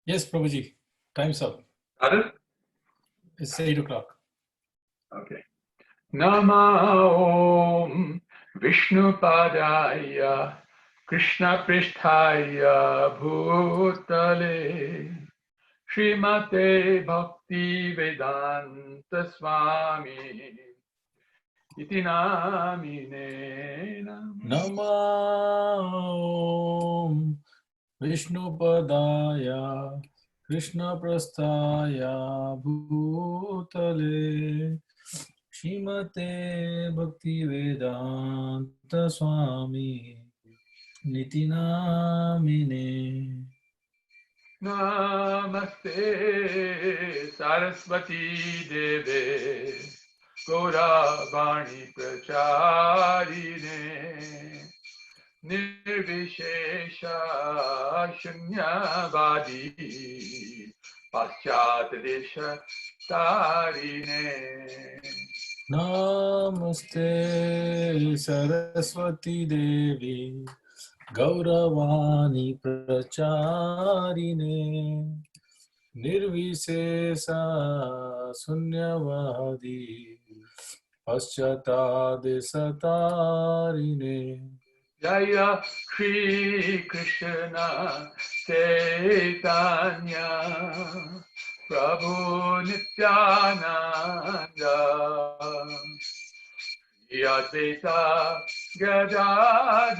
Yes, Prabhuji. Time's up. Got It's 8 o'clock. Okay. Nama Om Vishnupadaya Krishna Pristhaya Bhutale Srimate Bhakti Vedanta Swami Iti Namine Nama Om Vishnupadaya Krishna Prasthaya Bhutale Shrimate Bhakti Vedanta Swami Niti Namine. Namaste Saraswati Deve Gauravani Pracharine Nirvishesha Shunyavadi Paschat Desha Tarine Namaste Saraswati Devi Gauravani Pracharine Nirvisesa Sunyavadi Paschatadeshatarine. Jaya Shri Krishna Chaitanya Prabhu Nityananda Yadvaita Gadadhar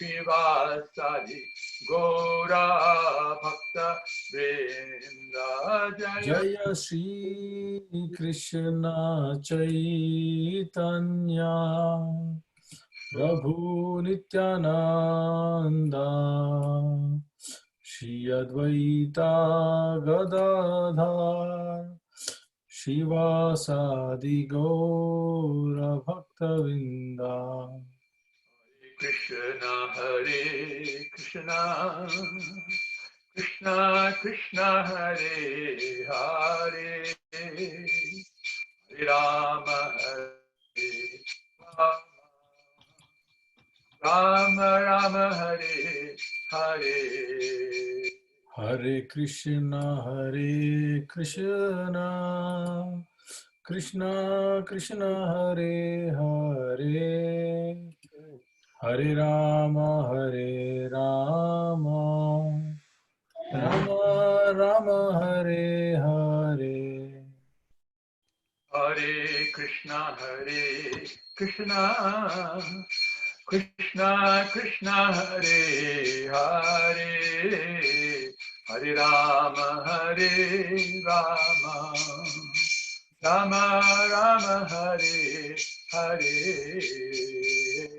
Shivasadi Gora Bhakta Vrinda Jaya Shri Krishna Chaitanya Prabhu Nityananda Shri Advaita Gadadhar Shivasadi Gaura Bhaktavinda. Krishna Hare Krishna Krishna Krishna Hare Hare Hare Rama Hare Rama Rama Hare Hare Hare Krishna Krishna Krishna Hare Hare Hare Rama Rama Rama Hare Hare. Hare Krishna Krishna Krishna Hare Hare Hare Rama Rama Rama Hare Hare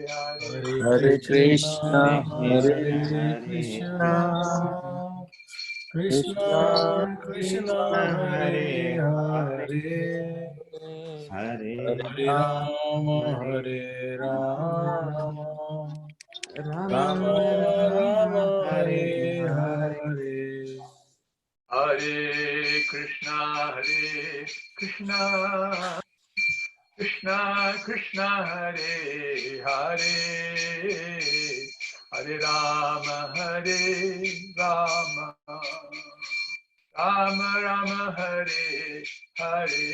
Hare Krishna Hare Krishna Krishna Krishna Hare Hare Hare Hare Rama Rama Rama Hare Hare. Hare Krishna Krishna Krishna Hare Hare Hare Rama Rama Rama Hare Hare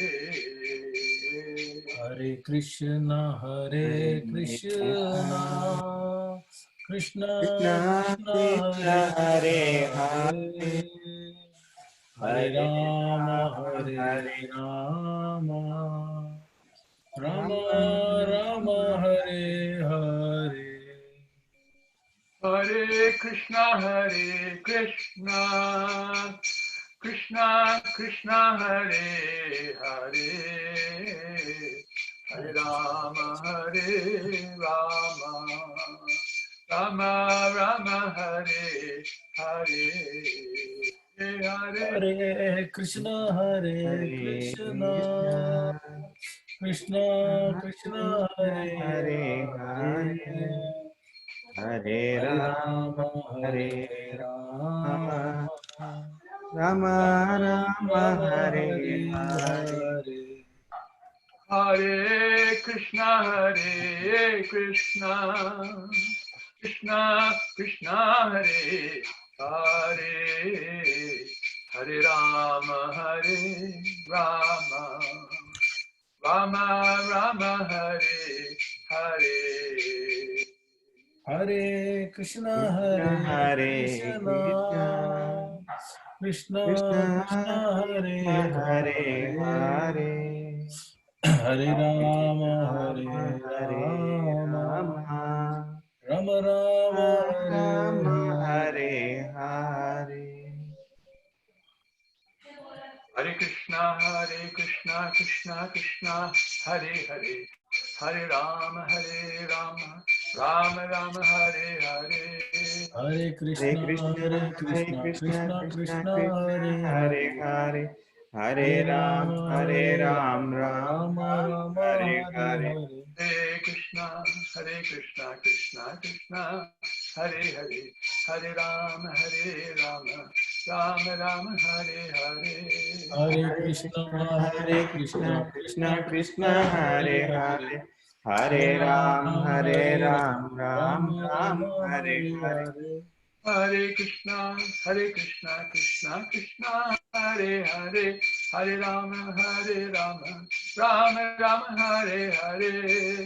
Hare Krishna Krishna Krishna Hare Hare Hare Rama Rama Rama Hare Hare. Hare Krishna Krishna Krishna Hare Hare Hare Rama Rama Rama Hare Hare Hare Krishna Krishna Krishna Hare Hare Hare Hare Rama Rama Rama Rama Hare Hare Hare. Hare Krishna Krishna Krishna Hare Hare Hare Rama Hare Rama Rama Rama Hare Hare Hare Krishna, Krishna Hare Hare Krishna, Krishna, Krishna Krishna Krishna, Krishna Hare Hare Hare, Hare, Hare Hare Rama, Rama Hare Hare Rama, Rama, Rama Rama, Hare Rama Hare. Hare Hare. Hare Krishna Krishna Krishna Hare Hare Hare Rama Rama Rama Hare Hare Hare Krishna, Hare Hare Krishna, Krishna, Krishna Krishna Krishna, Krishna, Hare Hare Hare, Hare, Hare Hare Ram, Rama, Hare Hare Ram, Rama, Ram Rama Ram, Rama, Hare Hare Hare. Hare. Hare Krishna Krishna Krishna Hare Hare Hare Rama Rama Hare Hare Hare Hare Krishna, Krishna, Hare Hare Krishna, Krishna, Krishna Krishna Krishna, Krishna, Hare Hare Hare, Hare, Hare Hare Ram, Rama, Hare Hare Ram, Rama, Ram Rama Ram, Rama, Hare Hare Hare. Hare. Hare Krishna Krishna Krishna Hare Hare Hare Rama Rama Hare Hare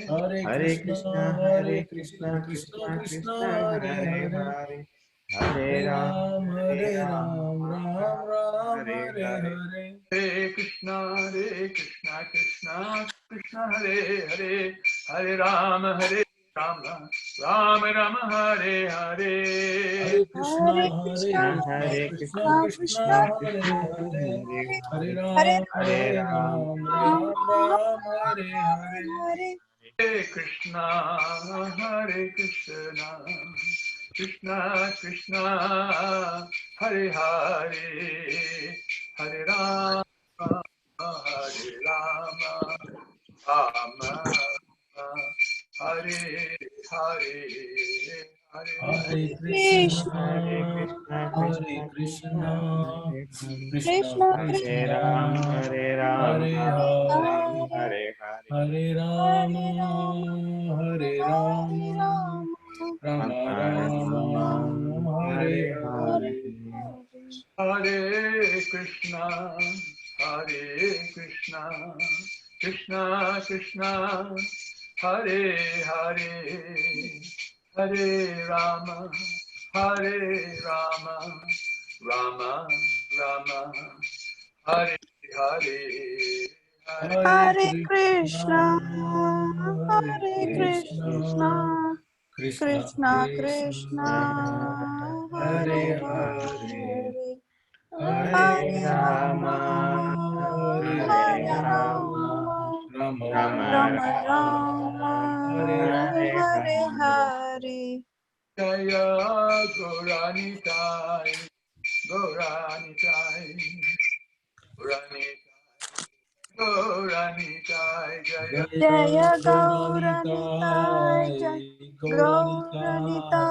Hare Hare Krishna, Krishna, Hare Hare Krishna, Krishna, Krishna Krishna Krishna, Krishna, Hare Hare Hare, Hare, Hare Hare Ram, Ram, Hare Hare Ram, Ram, Ram Ram Ram, Hare Hare Hare. Hare. Hare Krishna Krishna Hare Hare Hare Rama Rama Hare Hare Hare Krishna, Hare Hare Krishna, Krishna, Krishna, Hare Hare Krishna Krishna, Krishna, Krishna, Krishna Krishna Hare Krishna, Krishna, Hare, Hare Hare Hare Hare, Hare Ram, Hare Hare Ram, Ram, Ram, Hare Ram Ram, Ram, Ram. Hare Hare. Hare Hare Krishna Krishna Krishna Hare Hare Hare Rama Hare Rama Rama Hare Hare Hare Hare Krishna, Krishna, Hare Krishna Krishna, Krishna, Hare Hare, Krishna Krishna, Hare Ram, Krishna, Hare Ram, Hare Ram Ram, Hare, Hare Hare Hare, Hare Hare Rama, Rama, Hare Hare Rama, Rama, Rama Rama Rama, Rama, Hare Hare Hare Hare. Hare. Hare. Hare Krishna, Hare Krishna, Krishna Krishna, Hare Hare, Hare Rama, Hare Rama, Rama Rama, Hare Hare, Hare Hare Hare Krishna, Krishna, Hare Hare Krishna, Krishna, Krishna Krishna Krishna, Krishna, Hare Hare Hare, Hare, Hare Hare Hare Rama, Rama, Rama, Hare Hare Hare Rama, Rama, Rama, Rama Rama Rama Rama, Rama, Hare Rama, Hare Hare Hare. Hare. Hare. Jaya Gauranitai, Gauranitai, Gauranitai, Gauranitai, Jaya Jaya Jaya Gauranitai, Jaya Gauranitai,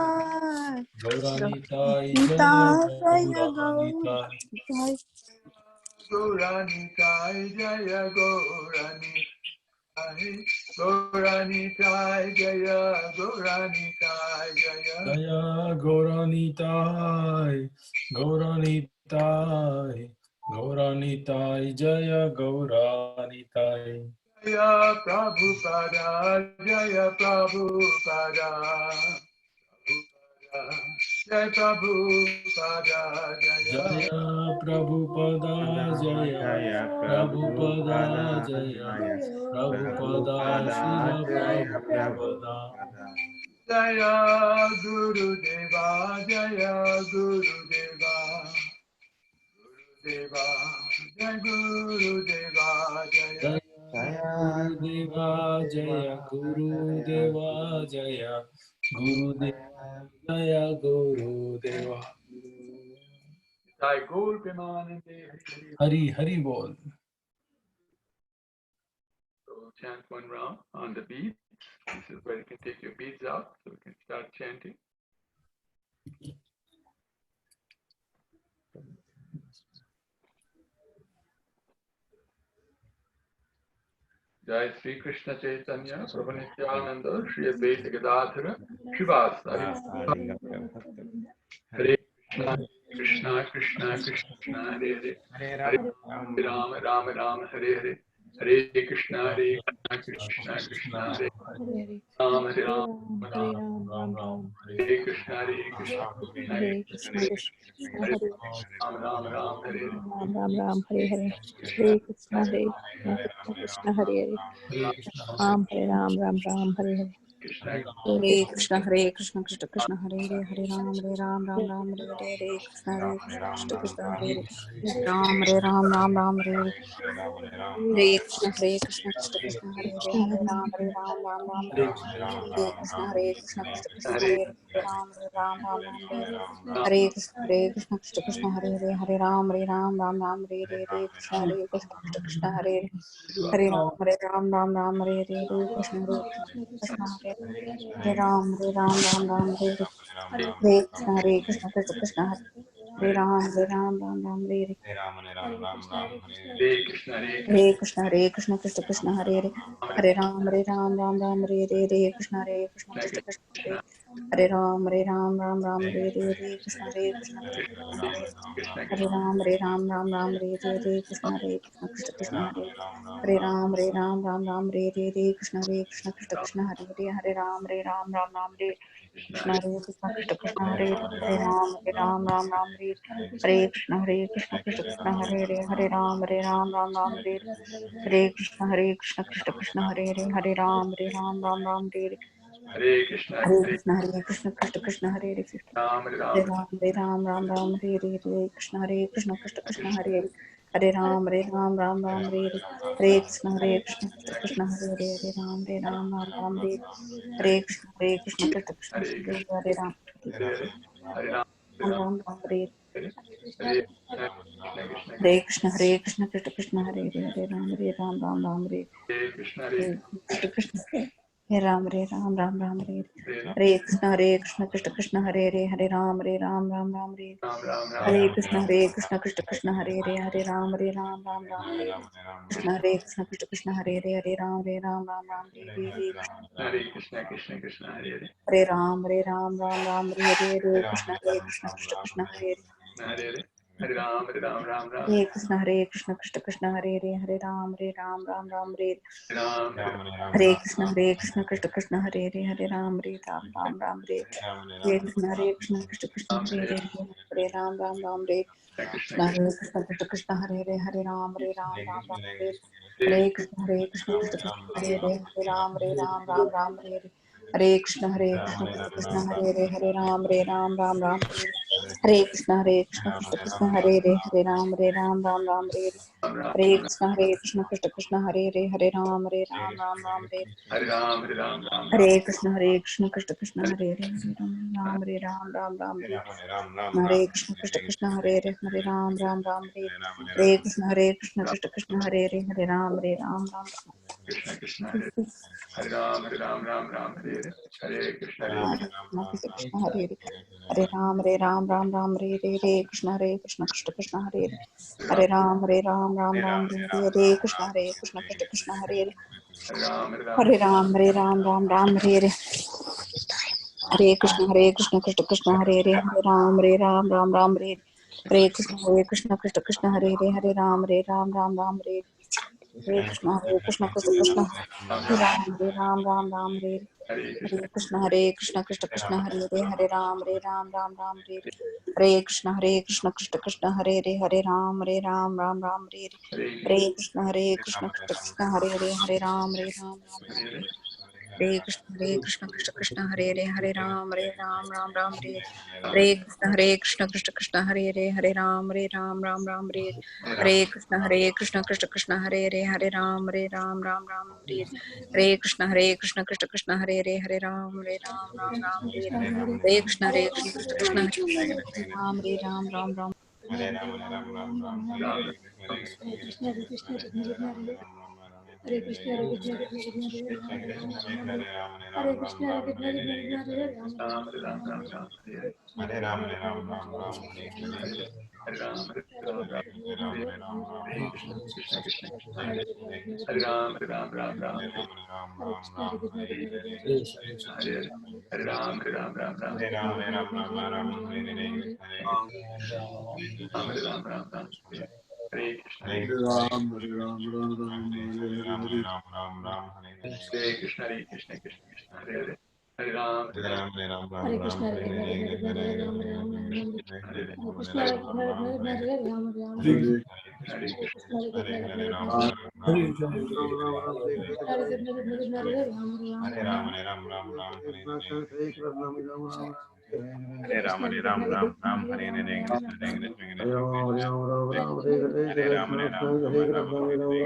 Gauranitai, Gauranitai, Gauranitai, Jaya Gauranitai, Jaya Gauranitai. Gauranitai, Gauranitai, Jaya Gauranitai. Gauranitai Jaya, Gauranitai Jaya, Jaya Gauranitai, Gauranitai, Gauranitai, Jaya Gauranitai. Jaya Prabhupada, Jaya Prabhupada, Jaya Prabhupada, Jaya. Jaya Prabhupada, Jaya Jaya Prabhupada, Prabhupada, Jaya Jaya Prabhupada, Prabhupada, Srila Jaya Prabhupada. Prabhupada. Jaya Guru Deva, Jaya Guru Deva, Deva, Jaya Guru Deva, Jaya. Jaya Jaya Guru Guru Deva, Jaya Deva, Guru Jaya Deva, Guru Jaya Guru Deva, Deva. Jaya Guru Deva. Jai Gaur Premanande Hari Hari. Hari Hari Bol. So chant one round on the beads. This is where you can take your beads out, so we can start chanting. Jai Sri Krishna Chaitanya Prabhu Nityananda Shri Advaita Gadadhara Shivasari Hare Krishna Krishna Krishna Hare Hare Hare Rama Rama Rama Hare Hare Hare Krishna Krishna Krishna Hare Rama Hare Rama Hare Ram, Ram Ram, Hare Krishna Krishna Hare Krishna, Hare Krishna Hare Hare Rama Rama Rama Hare Hare Ram, Ram Ram, Hare Hare, Krishna Hare Krishna, Hare Krishna, Krishna Hare Hare, Hare Krishna, Ram Hare Ram, Ram Ram, Hare Hare. Krishna Hare Krishna, Hare Krishna, Krishna Krishna, Hare Hare, Hare Ram, Ram Ram, Hare Hare, Hare Krishna, Hare Krishna, Krishna Krishna, Hare Hare, Ram, Hare Ram, Ram Ram, Hare Hare, Hare Krishna, Hare Krishna, Krishna Krishna, Hare Hare, Hare Ram, Ram Ram, Hare Hare Krishna, Hare Krishna, Hare Krishna, Krishna Krishna, Hare Hare Hare, Ram, Ram Ram, Rama Hare Hare, Krishna, Krishna Krishna, Hare Hare, Hare Ram, Ram Ram, Hare Hare, Krishna, Hare Krishna, Krishna Krishna, Hare Hare, Hare Ram, Ram Ram, Hare Hare, Krishna, Hare Krishna, Hare Hare Ram, Ram, Hare Hare Krishna, Hare Krishna, Krishna Krishna, Hare Ram, Hare Hare. Hare Krishna Hare Krishna, Hare Krishna, Krishna Krishna, Hare Hare, Hare Ram, Ram Ram, Hare Hare, Hare Krishna, Hare Krishna, Krishna Krishna, Hare Hare Ram, Ram Ram, Hare Hare, Hare Krishna, Hare Krishna, Krishna Krishna, Hare Krishna Hare Ram, Ram Ram, Hare Hare, Hare Krishna, Hare Krishna, Krishna Krishna, Hare Hare Ram, Ram, Hare Hare, Hare Krishna, Hare Krishna, Krishna Krishna, Hare Hare, Hare Ram, Ram, Hare Krishna, Krishna Hare Krishna, Krishna Krishna, Hare Hare Ram, Ram, Hare Hare Krishna, Krishna Krishna, Hare Hare Ram, Ram, Hare Krishna, Krishna Krishna, Hare Hare, Hare Ram, Hare Krishna Hare Hare Krishna, Hare Krishna, Krishna Krishna, Hare Hare, Ram Hare Ram Ram, Hare Hare, Hare Krishna, Krishna Krishna, Hare Hare, Hare Ram, Hare Hare, Hare Krishna, Krishna Krishna, Hare Hare, Hare Ram, Hare Hare Krishna, Krishna Krishna, Hare Hare Krishna Hare Ram, Hare Hare Ram Hare Hare Hare Krishna Krishna Hare Krishna, Krishna Krishna, Hare Hare, Hare Ram, Hare Hare Krishna Hare Krishna, Hare Ram, Hare Hare Hare Krishna, Krishna Krishna, Hare Hare, Hare Ram, Hare Ram Ram Ram Hare Krishna, Krishna Krishna, Hare Hare, Hare Ram, Hare Krishna, Krishna Krishna, Hare Hare, Hare Ram, Hare Hare Krishna Krishna Krishna Hare Hare Ram, Hare Hare Krishna, Krishna Krishna, Hare Hare Hare Ram Ram Ram Hare Krishna, Krishna Krishna, Hare Hare Ram, Hare Ram Hare Krishna, Krishna Krishna, Hare Hare Ram, Hare Hare Krishna, Krishna Ram Hare Hare Hare Hare Krishna Krishna, Krishna Krishna Krishna, Hare Ram, Hare Hare Krishna, Krishna Krishna, Hare Ram, Hare Krishna, Krishna Hare Ram Ram Krishna Krishna, Hare Ram, Ram Hare Krishna, Krishna Hare Hare Hare Krishna, Hare Hare Krishna, Krishna Hare Krishna Krishna Hare Hare Ram Hare Krishna Hare Hare Krishna, Krishna Krishna, Hare Ram, Hare Krishna, Krishna Hare Ram, Hare Krishna, Krishna Krishna, Hare Ram, Hare Krishna, Krishna Hare Ram, Hare Krishna, Krishna, Hare Ram, Hare Krishna Hare Krishna, Krishna Hare Ram, Hare Krishna, Krishna, Hare Ram, Hare Hare Krishna, Krishna, Hare Ram, Hare Hare Krishna, Krishna, Hare Ram, Hare Krishna, Krishna, Hare Ram, Hare Krishna, Krishna, Hare Ram, Hare Krishna, Krishna, Hare Ram, Hare Krishna, Krishna, Hare Ram, Ram Hare Krishna, Hare Krishna, Krishna Krishna, Hare Hare, Hare Rama, Hare Krishna, Hare Krishna, Krishna Krishna, Hare Rama, Ram Ram Ram Ram Hare Hare Ram, Hare Ram, Ram Ram, Hare Hare. Hare Ram Hare Ram Ram Hare Ram, Hare Ram, Ram Hare Ram, Krishna Hare Krishna Hare. Krishna Krishna Hare Hare Hare. Hare Ram Hare Ram Ram Ram Hare Hare Ram, Hare Ram, Ram Ram, Hare Hare. Krishna Hare Hare Ram Hare Ram Ram Ram Hare Ram, Hare Ram, Ram Ram, Hare Hare. Hare Krishna, Krishna Ram Hare Ram Ram Ram Hare Hare Krishna Hare Krishna, Hare Ram, Ram Ram, Hare Hare. Hare Krishna Hare Krishna Krishna Krishna Hare Hare Hare Ram Hare Hare Ram Ram, Hare Ram, Ram Hare Ram, Krishna, Hare Hare Krishna, Hare. Krishna Krishna, Hare Rama, Hare Rama, Hare Rama, Hare Hare Hare Hare Krishna, Ram, Hare Ram Krishna, Ram, Hare Hare Krishna, Hare. Hare Rama, Hare Rama, Hare Hare Krishna Krishna, Hare Krishna, Hare Hare Hare Krishna, Ram, Hare Ram Ram, Rama, Hare Hare Krishna, Hare Krishna, Krishna Krishna, Hare. Hare Rama, Hare Rama, Hare Hare Ram, Rama, Hare Ram, Ram Ram, Hare Hare. Hare Hare Ram, Krishna, Hare Hare Krishna, Ram, Hare Ram Krishna, Ram, Hare Hare Rama, Hare. Hare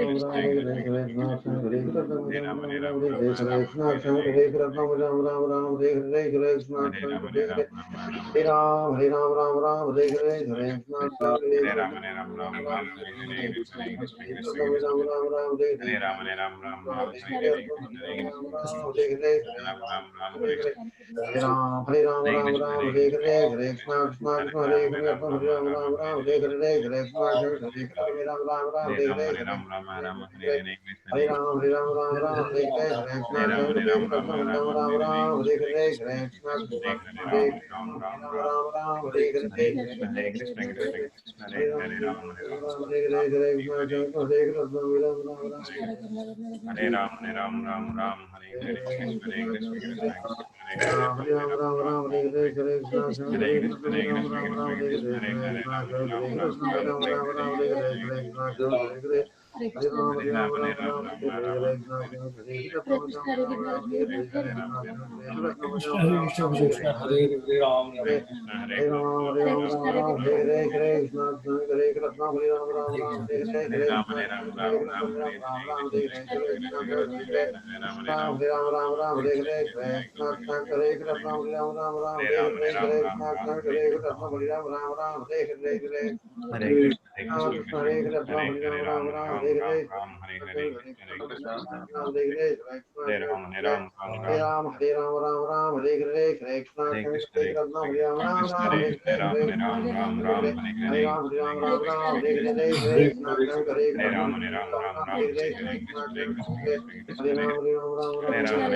Rama, Krishna, Krishna, Hare Krishna, Krishna. Hare Ram, Hare Ram, Ram Ram, Hare Krishna, Krishna, Krishna, Krishna. Hare Ram, Hare Ram, Ram Ram, Hare Hare. Hare Ram, Hare Ram, Ram Ram, Hare Hare Ram, Hare Ram, Ram Ram, Hare Hare. Hare Krishna, Krishna, Krishna. Hare Ram, Hare Ram, Ram Ram, Hare Hare. Krishna, Hare Krishna, Ram Ram Ram, Hare Hare. Hare Krishna, Hare Krishna, Krishna Krishna. Hare Ram, Hare Ram, Ram Ram, Hare Hare. Krishna, Hare Krishna, Krishna Krishna. Hare Ram, Hare Ram, Ram Ram, Hare Hare. Krishna, Hare Krishna, Hare Ram, Hare Ram, Ram Ram, Hare Hare. Krishna, Hare Krishna, Krishna Krishna. Hare Ram, Hare Ram, Ram Ram. Hare Krishna, Hare Krishna, Krishna Krishna. Hare Ram, Hare Ram, Ram Ram, Hare Hare. Hare Ram, Hare Ram, Ram Ram, Hare Hare. Krishna, Hare Krishna, Krishna Krishna. Hare Ram, Hare Ram, Ram Ram, Hare Hare Krishna, Hare Krishna, Krishna Krishna. Hare Ram, Hare Ram, Ram Ram, Hare Hare. Krishna, Hare Krishna, Krishna Krishna. Hare Ram, Hare Ram, Ram Ram, Hare Krishna, Krishna Krishna. Hare Ram, Hare Ram, Ram Ram, Krishna Hare Krishna Krishna Hare Hare Ram Ram. Hare Krishna, Hare Krishna, Krishna Krishna. Hare Ram, Hare Ram, Ram Ram, Hare Hare. Krishna, Krishna, Krishna Krishna. Hare Ram, Hare Ram, Ram Ram, Hare Hare. Krishna, Krishna, Krishna Krishna. Hare Ram, Hare Ram, Ram Ram, Hare Hare. Hare Krishna, Hare Krishna, Krishna Krishna, Hare Hare Ram, Ram Ram Ram, Hare Hare. Krishna, Hare Krishna, Krishna Krishna, Hare Ram, Hare Ram, Ram Ram. Hare Krishna, Hare Krishna, Krishna Krishna, Hare Hare Ram, Hare Ram, Ram Ram, Hare Hare. Krishna, Hare Krishna, Krishna Krishna, Hare Hare. Hare Ram, Hare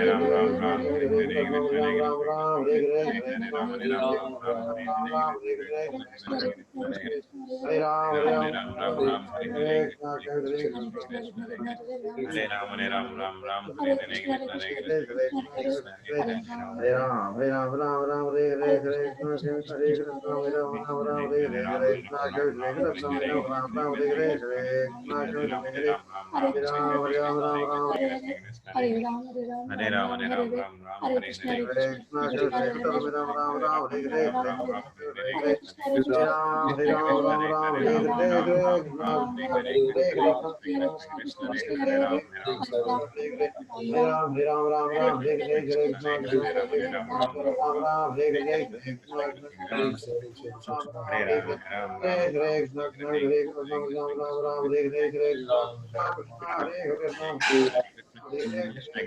Ram, Ram Ram, Hare Hare. Krishna, Hare Krishna, Krishna Krishna, Hare Hare. Hare Ram, Hare Ram, Ram Ram, Hare Hare. Krishna, Hare Krishna, Krishna Krishna, Hare Hare Ram, Hare Ram, Ram Ram, Hare Hare. Krishna, Krishna Krishna, Hare Hare. Hare Ram, Hare Ram, Ram Ram, Hare Hare. Krishna, Hare Krishna, Krishna Krishna, Hare Hare. Hare Ram, Hare Ram, Ram Ram, Hare Hare. Krishna, Hare Krishna, Krishna Krishna, Hare Hare. Ram, Hare Ram, Krishna, Hare Hare Ram, Hare Ram, Ram Ram, Hare Hare. Krishna, Hare Krishna, Hare Ram, Hare Ram, Ram Ram, Hare Hare. Krishna, Hare Krishna, Krishna Krishna, Hare Hare. Hare Ram, Hare Ram, Ram Ram, Hare Hare. Krishna, Hare Krishna, Krishna Krishna, Hare Ram, Hare Ram, Ram Ram, Hare Hare. Krishna, Hare Krishna, Krishna Krishna, Hare Hare Ram, Hare Ram, Ram Ram, Hare Hare. Krishna, Hare Krishna, Krishna Krishna, Hare Hare Ram, Hare Ram, Ram Ram, Hare Hare. Krishna, Krishna Krishna, Hare Hare Ram, Hare Ram, Ram Ram, Hare Hare. Krishna, Krishna Krishna, Hare Ram, Hare Ram, Ram Ram, Hare Hare. Krishna, Krishna, Hare Hare Ram, Hare Ram, Ram Ram, Hare Hare. Hare Ram, Hare Ram, Ram Ram, Hare Hare. Krishna, Hare Krishna, Krishna Krishna, Hare Hare. Hare Krishna, Hare Krishna, Krishna Krishna, Hare Hare Ram, Hare Ram, Ram Ram, Hare Hare. Krishna, Hare Krishna, Hare Ram, Hare Ram, Ram Ram, Hare Hare. Krishna, Hare Krishna, Krishna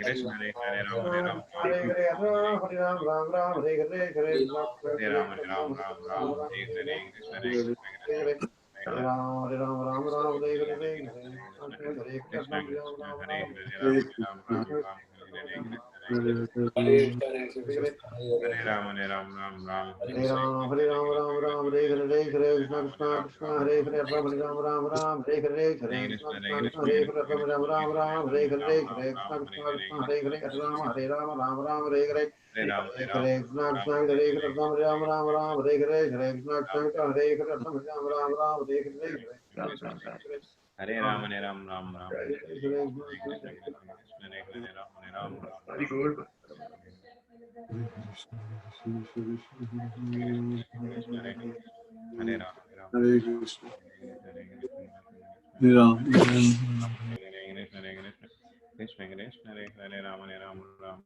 Krishna, Hare Ram, Hare Ram, Ram Ram, Hare Hare. Hare Krishna, Hare Krishna, Krishna Krishna, Hare Hare Ram, Hare Ram, Ram Ram, Hare Hare. Krishna, Hare Krishna, Hare Ram, Hare Ram, Ram Ram, Hare Hare. Krishna, Hare Krishna, Krishna Krishna, Hare Ram, Hare Ram, Ram Ram, Hare Hare. Ram Krishna, Ram Ram Hare Ram, Hare Ram, Ram Ram, Hare Hare. Krishna, Hare Krishna, Krishna Hare Hare Ram, Hare Ram, Ram Very Ram, good. Krishna, Hare Hare Ram, Hare Ram, Hare Ram Krishna. Hare Krishna, Hare Ram. Krishna Krishna, Hare Hare Ram, Hare Ram, Ram.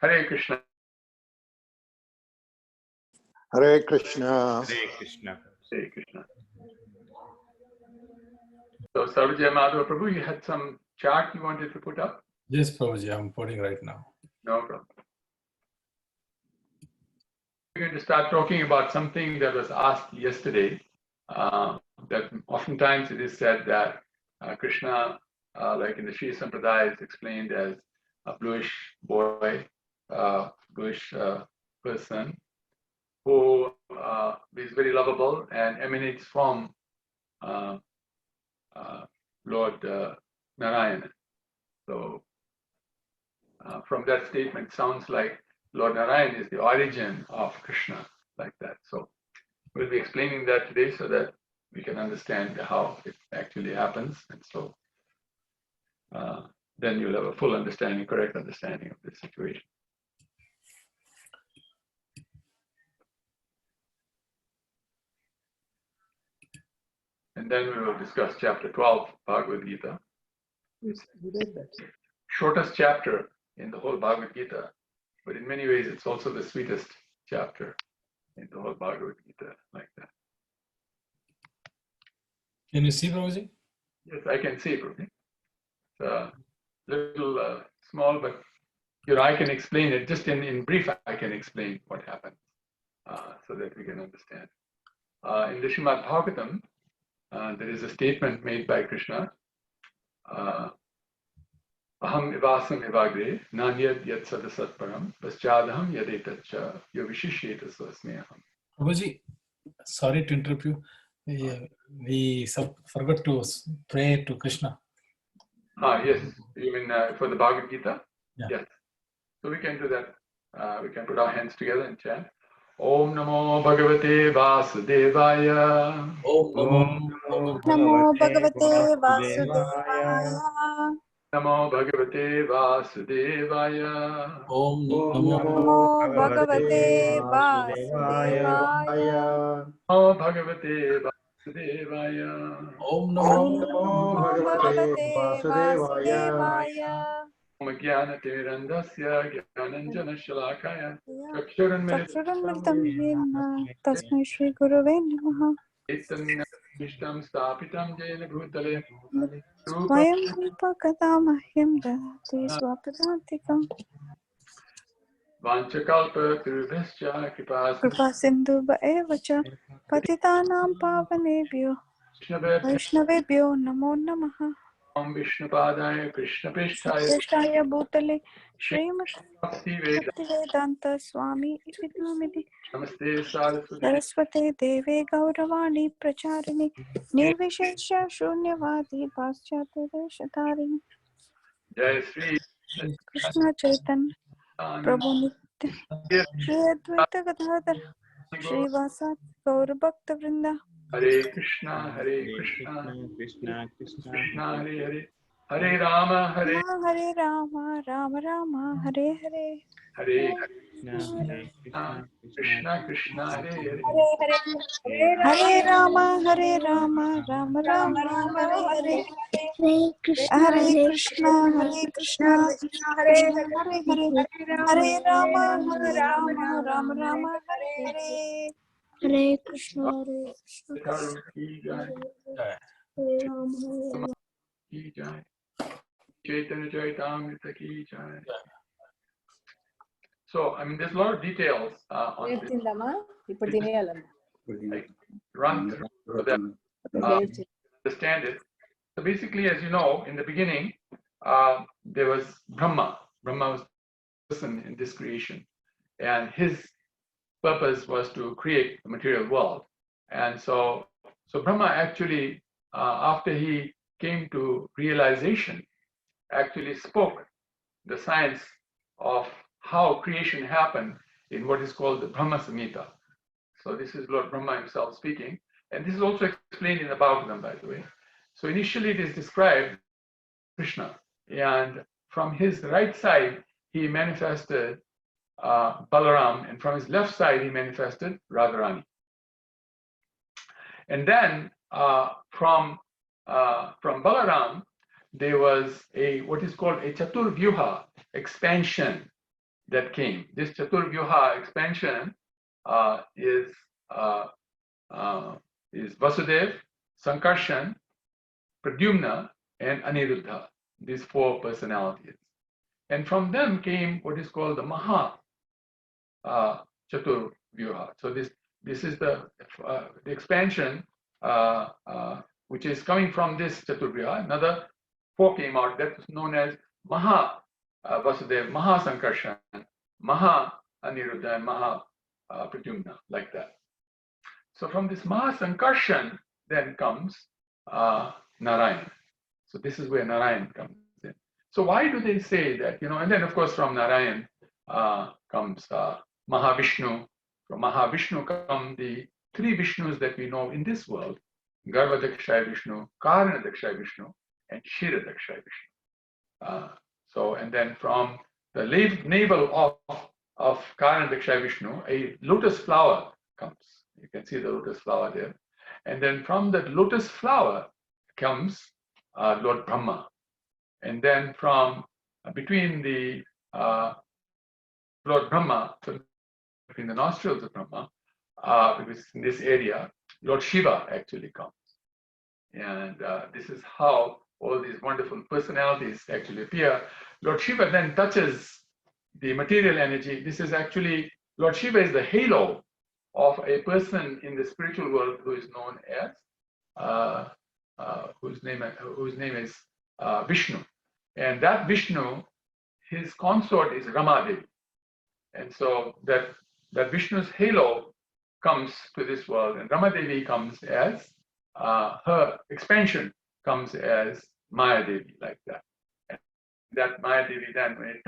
Hare Krishna. Hare Krishna. Hare Krishna. Hare Krishna. So, Sarvajaya Madhava Prabhu, you had some chart you wanted to put up? Yes, Prabhuji, I'm putting right now. No problem. We're going to start talking about something that was asked yesterday. That oftentimes it is said that Krishna, like in the Sri Sampradaya, is explained as a bluish boy, bluish person who is very lovable and emanates from Lord Narayana. So, from that statement, sounds like Lord Narayana is the origin of Krishna, like that. So, we'll be explaining that today so that we can understand how it actually happens. And so, then you'll have a full understanding, correct understanding of this situation. And then we will discuss chapter 12, Bhagavad Gita. It's the shortest chapter in the whole Bhagavad Gita, but in many ways it's also the sweetest chapter in the whole Bhagavad Gita, like that. Can you see, Prabhuji? Yes, I can see, Prabhu. It's a little small, but I can explain it. Just in brief, I can explain what happened so that we can understand. In the Srimad Bhagavatam, there is a statement made by Krishna. Aham ivasam ivagre nanyad yat sadasat param paschadaham yadetacha yavishisheta swasmeham. Prabhuji, sorry to interrupt you. We forgot to pray to Krishna. Yes, you mean for the Bhagavad Gita? Yeah. Yes. So we can do that. We can put our hands together and chant. Om Namo Bhagavate Vasudevaya. Om Namo Bhagavate Vasudevaya. Namo Bhagavate Vasudevaya. Om Namo Bhagavate Vasudevaya. Namo Bhagavate Vasudevaya. Om Namo Bhagavate Vasudevaya. Om Jnana Tirandasya Jnananjana Shalakaya. Chakshuramritam Yena Tasmai Shri Gurave Namaha. Ishtam Stapitam Jena Bhutale. Swayam Rupa Kadamahyam Dati Swapadantikam. Vanchakalpa Turubhascha Kripas. Kripa Sindhu Bhaevacha Patitanam Pavanebhyo Vaishnavebhyo Namo Namaha. Om Vishnupadaya Krishna Pishtaya Krishnaya Bhutale Srimati Srimati Bhaktivedanta Swami Iti Namidi Namaste Saraswati Saraswate Deve Gauravani Pracharini Nirvishesha Shunyavadi Paschate Deshatarini Jai Sri Krishna Chaitanya Prabhu Nitya Shri Advaita Gadadhar Shri Vasat Gaur Bhakta Vrinda. Hare Krishna Krishna Krishna Hare Hare Hare Rama Hare Hare Rama Rama Rama Hare Hare Hare Krishna Krishna Hare Hare Hare Rama Rama Rama Hare Hare Hare Krishna Krishna Hare Hare Hare Rama Rama Rama Hare Hare Hare Krishna Tharu ki jai ki jai Chaitanya Chaitamrita ki jai. So, I mean, there's a lot of details on this. I run through so that understand it. So basically, as you know, in the beginning, there was Brahma. Brahma was the person in this creation. And his purpose was to create the material world. And so Brahma actually, after he came to realization, actually spoke the science of how creation happened in what is called the Brahma Samhita. So this is Lord Brahma himself speaking. And this is also explained in the Bhagavatam, by the way. So initially it is described Krishna. And from his right side, he manifested Balaram, and from his left side, he manifested Radharani. And then from Balaram, there was what is called a Chaturvyuha expansion that came. This Chaturvyuha expansion is Vasudev, Sankarshan, Pradyumna, and Aniruddha. These 4 personalities. And from them came what is called the Maha Chaturvyuha. So this is the expansion which is coming from this Chaturvyuha. Another 4 came out that is known as Maha Vasudev, Maha Sankarshan, Maha Aniruddha, and Maha Pradyumna, like that. So from this Maha Sankarshan then comes Narayan. So this is where Narayan comes in. So why do they say that, and then of course from Narayan comes Mahavishnu. From Mahavishnu come the 3 Vishnus that we know in this world: Garbhadakshaya Vishnu, Karanadakshaya Vishnu, and Kshiradakshaya Vishnu. So, and then from the navel of Karanadakshaya Vishnu, a lotus flower comes. You can see the lotus flower there. And then from that lotus flower comes Lord Brahma. And then from between the Lord Brahma, so between the nostrils of Brahma, because in this area, Lord Shiva actually comes. And this is how all these wonderful personalities actually appear. Lord Shiva then touches the material energy. This is actually, Lord Shiva is the halo of a person in the spiritual world who is known as, whose name is Vishnu. And that Vishnu, his consort is Ramadevi. And so that Vishnu's halo comes to this world, and Ramadevi comes as, her expansion comes as Maya Devi, like that. And that Maya Devi then, when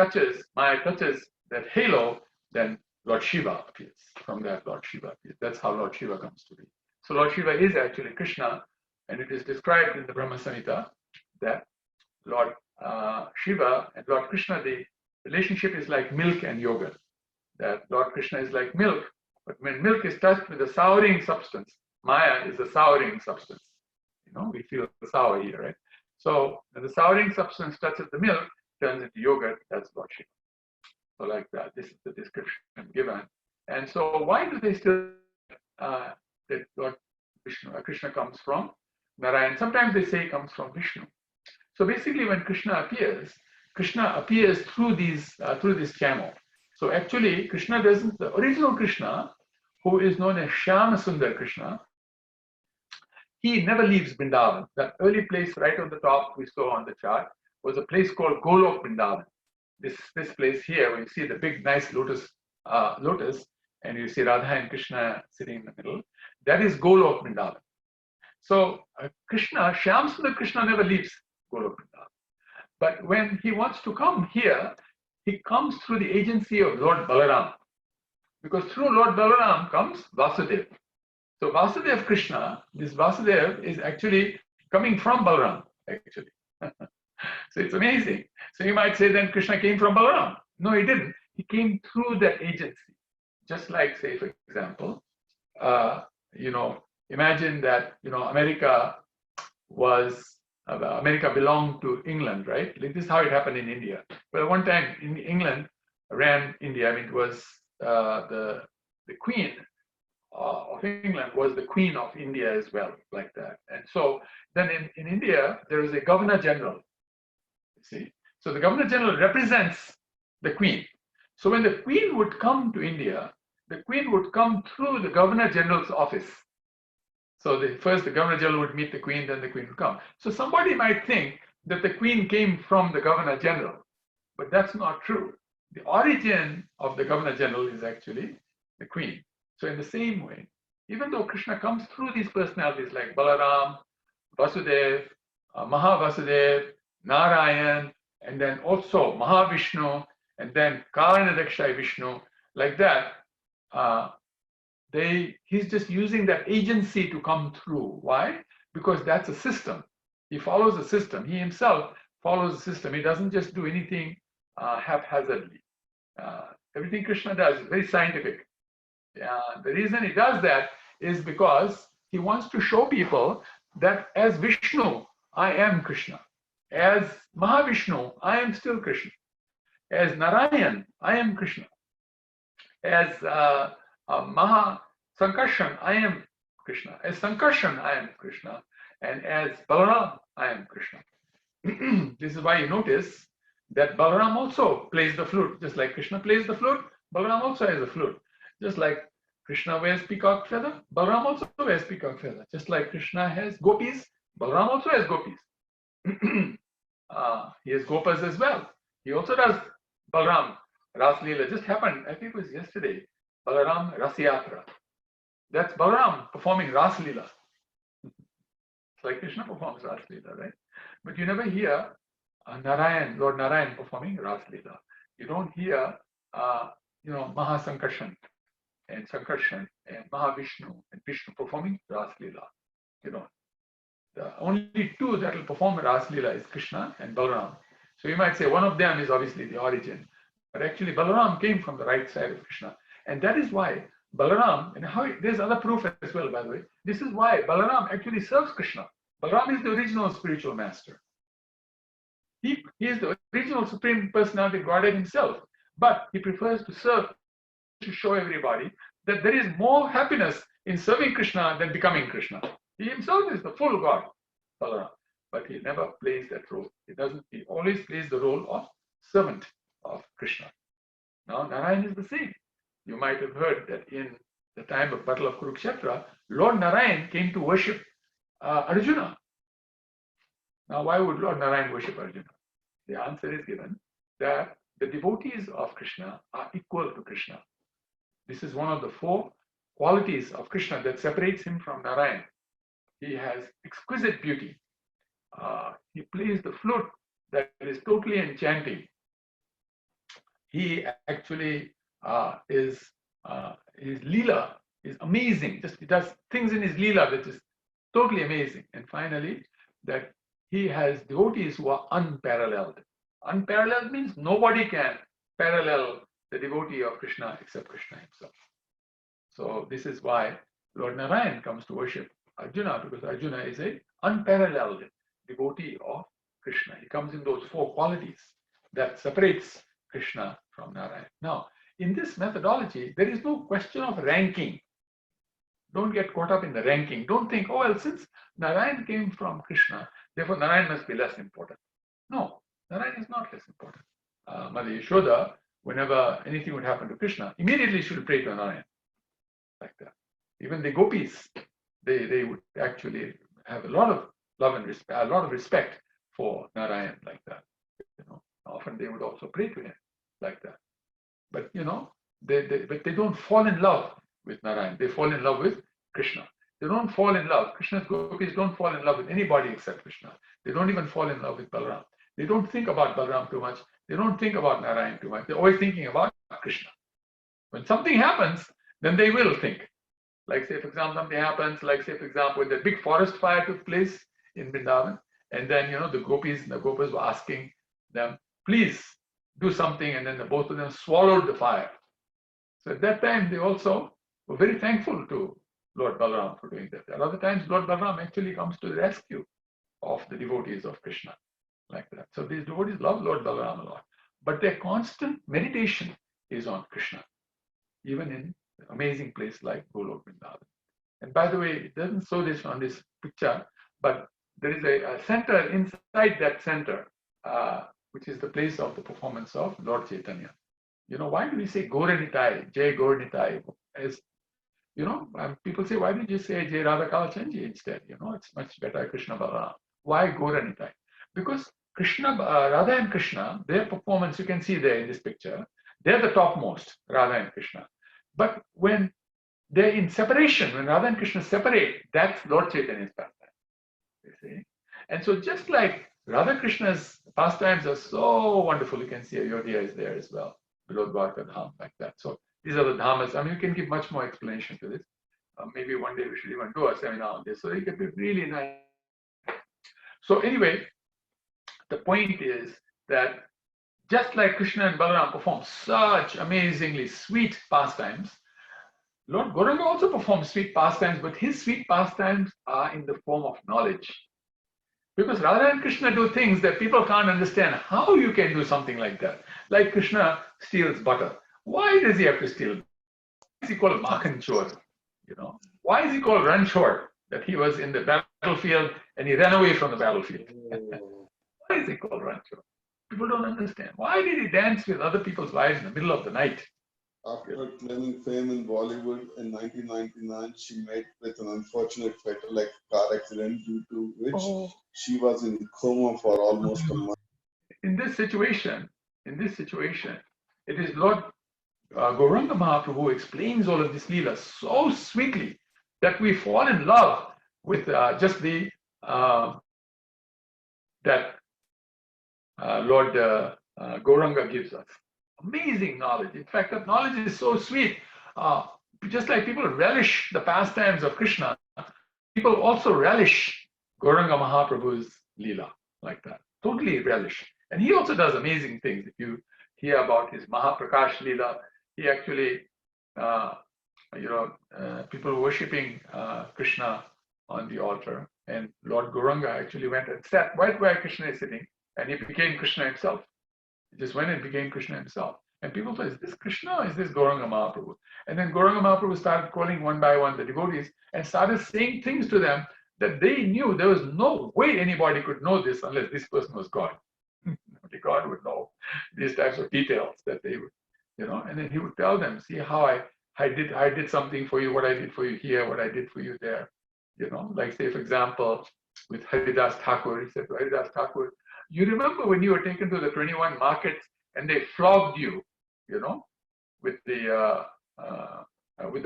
Maya touches that halo, then Lord Shiva appears. From that, Lord Shiva appears. That's how Lord Shiva comes to be. So Lord Shiva is actually Krishna, and it is described in the Brahma Samhita that Lord Shiva and Lord Krishna, the relationship is like milk and yogurt. That Lord Krishna is like milk, but when milk is touched with a souring substance, Maya is a souring substance. We feel sour here, right? So when the souring substance touches the milk, turns into yogurt, that's Lord Shiva. So like that, this is the description given. And so why do they still that Lord Krishna comes from Narayan? Sometimes they say it comes from Vishnu. So basically when Krishna appears through this channel. So actually Krishna doesn't, the original Krishna, who is known as Shyama Sundar Krishna, he never leaves Vrindavan. That early place right on the top we saw on the chart was a place called Golok Vrindavan. This place here, when you see the big nice lotus, and you see Radha and Krishna sitting in the middle, that is Golok Vrindavan. So Krishna, Shyam Sundar Krishna never leaves Golok Vrindavan. But when he wants to come here, he comes through the agency of Lord Balaram. Because through Lord Balaram comes Vasudeva. So Vasudeva Krishna, this Vasudeva is actually coming from Balaram, actually. So it's amazing. So you might say then Krishna came from Balaram. No, he didn't. He came through that agency. Just like, say, for example, imagine that, America belonged to England, right? Like this is how it happened in India. Well, one time in England ran India. I mean, it was the Queen of England was the Queen of India as well, like that. And so then in India, there is a Governor General, you see. So the Governor General represents the Queen. So when the Queen would come to India, the Queen would come through the Governor General's office. So first the Governor General would meet the Queen, then the Queen would come. So somebody might think that the Queen came from the Governor General, but that's not true. The origin of the Governor General is actually the Queen. So in the same way, even though Krishna comes through these personalities like Balaram, Vasudev, Mahavasudev, Narayan, and then also Mahavishnu, and then Karanadakshaya Vishnu, like that, he's just using that agency to come through. Why? Because that's a system. He follows a system. He himself follows a system. He doesn't just do anything haphazardly. Everything Krishna does is very scientific. The reason he does that is because he wants to show people that as Vishnu, I am Krishna. As Mahavishnu, I am still Krishna. As Narayan, I am Krishna. As Maha Sankarshan, I am Krishna. As Sankarshan, I am Krishna. And as Balaram, I am Krishna. This is why you notice that Balaram also plays the flute. Just like Krishna plays the flute, Balaram also has a flute. Just like Krishna wears peacock feather, Balaram also wears peacock feather. Just like Krishna has gopis, Balaram also has gopis. He has gopas as well. He also does Balaram. Ras Leela just happened, I think it was yesterday. Balaram Rasyatra. That's Balaram performing Ras Leela. It's like Krishna performs Ras Leela, right? But you never hear Lord Narayan performing Ras Leela. You don't hear, Maha Sankarshan and Sankarshan and Mahavishnu and Vishnu performing Ras Leela. You know, the only two that will perform Ras Leela is Krishna and Balaram. So you might say one of them is obviously the origin, but actually Balaram came from the right side of Krishna. And that is why Balaram, and there's other proof as well, by the way. This is why Balaram actually serves Krishna. Balaram is the original spiritual master. He is the original Supreme Personality of Godhead himself, but he prefers to serve to show everybody that there is more happiness in serving Krishna than becoming Krishna. He himself is the full God, Balaram, but he never plays that role. He always plays the role of servant of Krishna. Now, Narayan is the same. You might have heard that in the time of Battle of Kurukshetra, Lord Narayan came to worship Arjuna. Now, why would Lord Narayan worship Arjuna? The answer is given that the devotees of Krishna are equal to Krishna. This is one of the four qualities of Krishna that separates him from Narayan. He has exquisite beauty. He plays the flute that is totally enchanting. He actually his Leela is amazing. He does things in his Leela which is totally amazing. And finally, that he has devotees who are unparalleled. Unparalleled means nobody can parallel the devotee of Krishna except Krishna himself. So this is why Lord Narayan comes to worship Arjuna, because Arjuna is an unparalleled devotee of Krishna. He comes in those four qualities that separates Krishna from Narayan. Now, in this methodology, there is no question of ranking. Don't get caught up in the ranking. Don't think, oh, well, since Narayan came from Krishna, therefore Narayan must be less important. No, Narayan is not less important. Mother Yashoda, whenever anything would happen to Krishna, immediately she would pray to Narayan, like that. Even the gopis, they would actually have a lot of love and respect, a lot of respect for Narayan, like that. Often they would also pray to him, like that. But they don't fall in love with Narayan. They fall in love with Krishna. They don't fall in love. Krishna's gopis don't fall in love with anybody except Krishna. They don't even fall in love with Balaram. They don't think about Balaram too much. They don't think about Narayan too much. They're always thinking about Krishna. When something happens, then they will think. Like say, for example, something happens, like say, for example, when the big forest fire took place in Vrindavan, and then, the gopas were asking them, please do something, and then both of them swallowed the fire. So at that time, they also were very thankful to Lord Balaram for doing that. At other times, Lord Balaram actually comes to the rescue of the devotees of Krishna, like that. So these devotees love Lord Balaram a lot, but their constant meditation is on Krishna, even in an amazing place like Golok Vrindavan. And by the way, it doesn't show this on this picture, but there is a center inside that center, which is the place of the performance of Lord Chaitanya. Why do we say Gauranitai, Jai Gauranitai? As people say, why did you say Jai Radha Kalachandji instead? It's much better Krishna Balaram. Why Gauranitai? Because Radha and Krishna, their performance, you can see there in this picture, they're the topmost, Radha and Krishna. But when they're in separation, when Radha and Krishna separate, that's Lord Chaitanya's pastime. You see? And so just like Radha Krishna's pastimes are so wonderful, you can see Ayodhya is there as well, below Dwarka Dham, like that. So these are the dhamas. I mean, you can give much more explanation to this. Maybe one day we should even do a seminar on this. So it could be really nice. So anyway, the point is that just like Krishna and Balaram perform such amazingly sweet pastimes, Lord Gauranga also performs sweet pastimes, but his sweet pastimes are in the form of knowledge. Because Radha and Krishna do things that people can't understand how you can do something like that. Like Krishna steals butter. Why does he have to steal? is he called Makanchor? You know, why is he called Ranchor? That he was in the battlefield and he ran away from the battlefield. Why is he called Ranchor? People don't understand. Why did he dance with other people's wives in the middle of the night? After claiming fame in Bollywood in 1999, she met with an unfortunate fatal car accident due to which she was in coma for almost a month. In this situation, it is Lord Gauranga Mahaprabhu explains all of this Leela so sweetly that we fall in love with just the that Lord Gauranga gives us. Amazing knowledge. In fact, that knowledge is so sweet. Just like people relish the pastimes of Krishna, people also relish Gauranga Mahaprabhu's Leela like that. Totally relish. And he also does amazing things. If you hear about his Mahaprakash Leela, he actually, people worshipping Krishna on the altar. And Lord Gauranga actually went and sat right where Krishna is sitting, and he became Krishna himself. He just went and became Krishna himself. And people thought, is this Krishna or is this Gauranga Mahaprabhu? And then Gauranga Mahaprabhu started calling one by one the devotees and started saying things to them that they knew there was no way anybody could know this unless this person was God. Only God would know these types of details that they would, and then he would tell them, see how I did something for you, what I did for you here, what I did for you there. Like say, for example, with Haridas Thakur, he said to Haridas Thakur, you remember when you were taken to the 21 markets and they flogged you, with the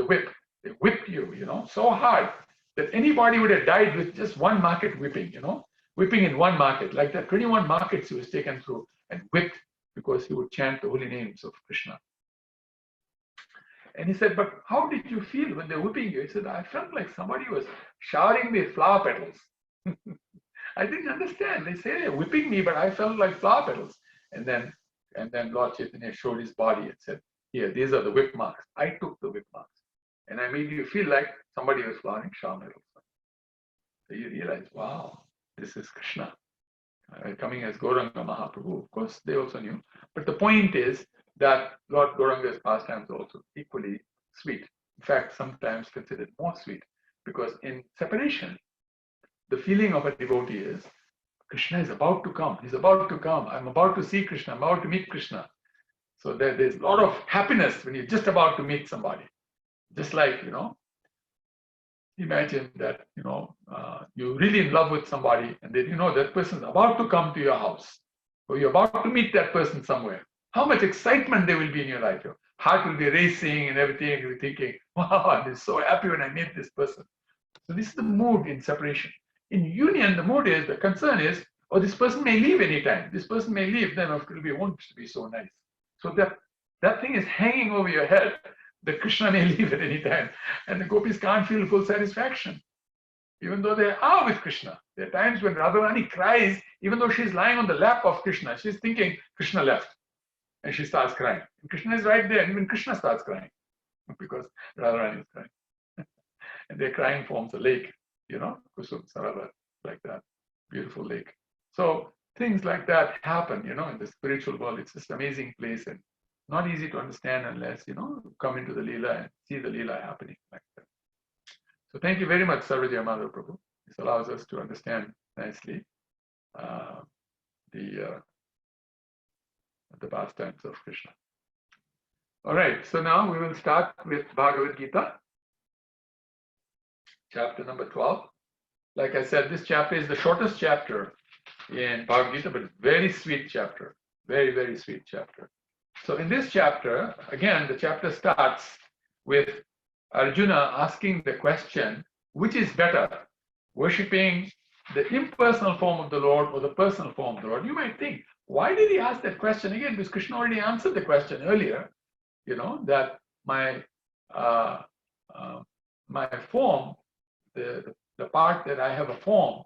whip. They whipped you, so hard that anybody would have died with just one market whipping, whipping in one market. Like that 21 markets he was taken through and whipped because he would chant the holy names of Krishna. And he said, but how did you feel when they're whipping you? He said, I felt like somebody was showering me flower petals. I didn't understand. They say they're whipping me, but I felt like flower petals. And then Lord Chaitanya showed his body and said, here, these are the whip marks. I took the whip marks. And I made you feel like somebody was flowering flower petals. So you realize, wow, this is Krishna coming as Gauranga Mahaprabhu. Of course, they also knew. But the point is that Lord Gauranga's pastimes are also equally sweet. In fact, sometimes considered more sweet, because in separation, the feeling of a devotee is, Krishna is about to come. He's about to come. I'm about to see Krishna. I'm about to meet Krishna. So there's a lot of happiness when you're just about to meet somebody. Just like, imagine that, you're really in love with somebody and then that person's about to come to your house, or you're about to meet that person somewhere. How much excitement there will be in your life. Your heart will be racing and everything. You'll be thinking, wow, I'm so happy when I meet this person. So this is the mood in separation. In union, the concern is, oh, this person may leave anytime. This person may leave, then it won't be so nice. So that thing is hanging over your head, that Krishna may leave at any time. And the gopis can't feel full satisfaction, even though they are with Krishna. There are times when Radharani cries, even though she's lying on the lap of Krishna. She's thinking, Krishna left. And she starts crying. And Krishna is right there, and even Krishna starts crying, because Radharani is crying. And their crying forms a lake, Kusum Sarovar, like that, beautiful lake. So things like that happen, in the spiritual world. It's just an amazing place and not easy to understand unless, come into the Leela and see the Leela happening like that. So thank you very much, Sarvajaya Madhava Prabhu. This allows us to understand nicely the pastimes of Krishna. All right, so now we will start with Bhagavad Gita, chapter number 12. Like I said, this chapter is the shortest chapter in Bhagavad Gita, but very sweet chapter. Very, very sweet chapter. So in this chapter, again, the chapter starts with Arjuna asking the question, which is better, worshipping the impersonal form of the Lord or the personal form of the Lord? You might think, why did he ask that question again? Because Krishna already answered the question earlier, that my form, the part that I have a form,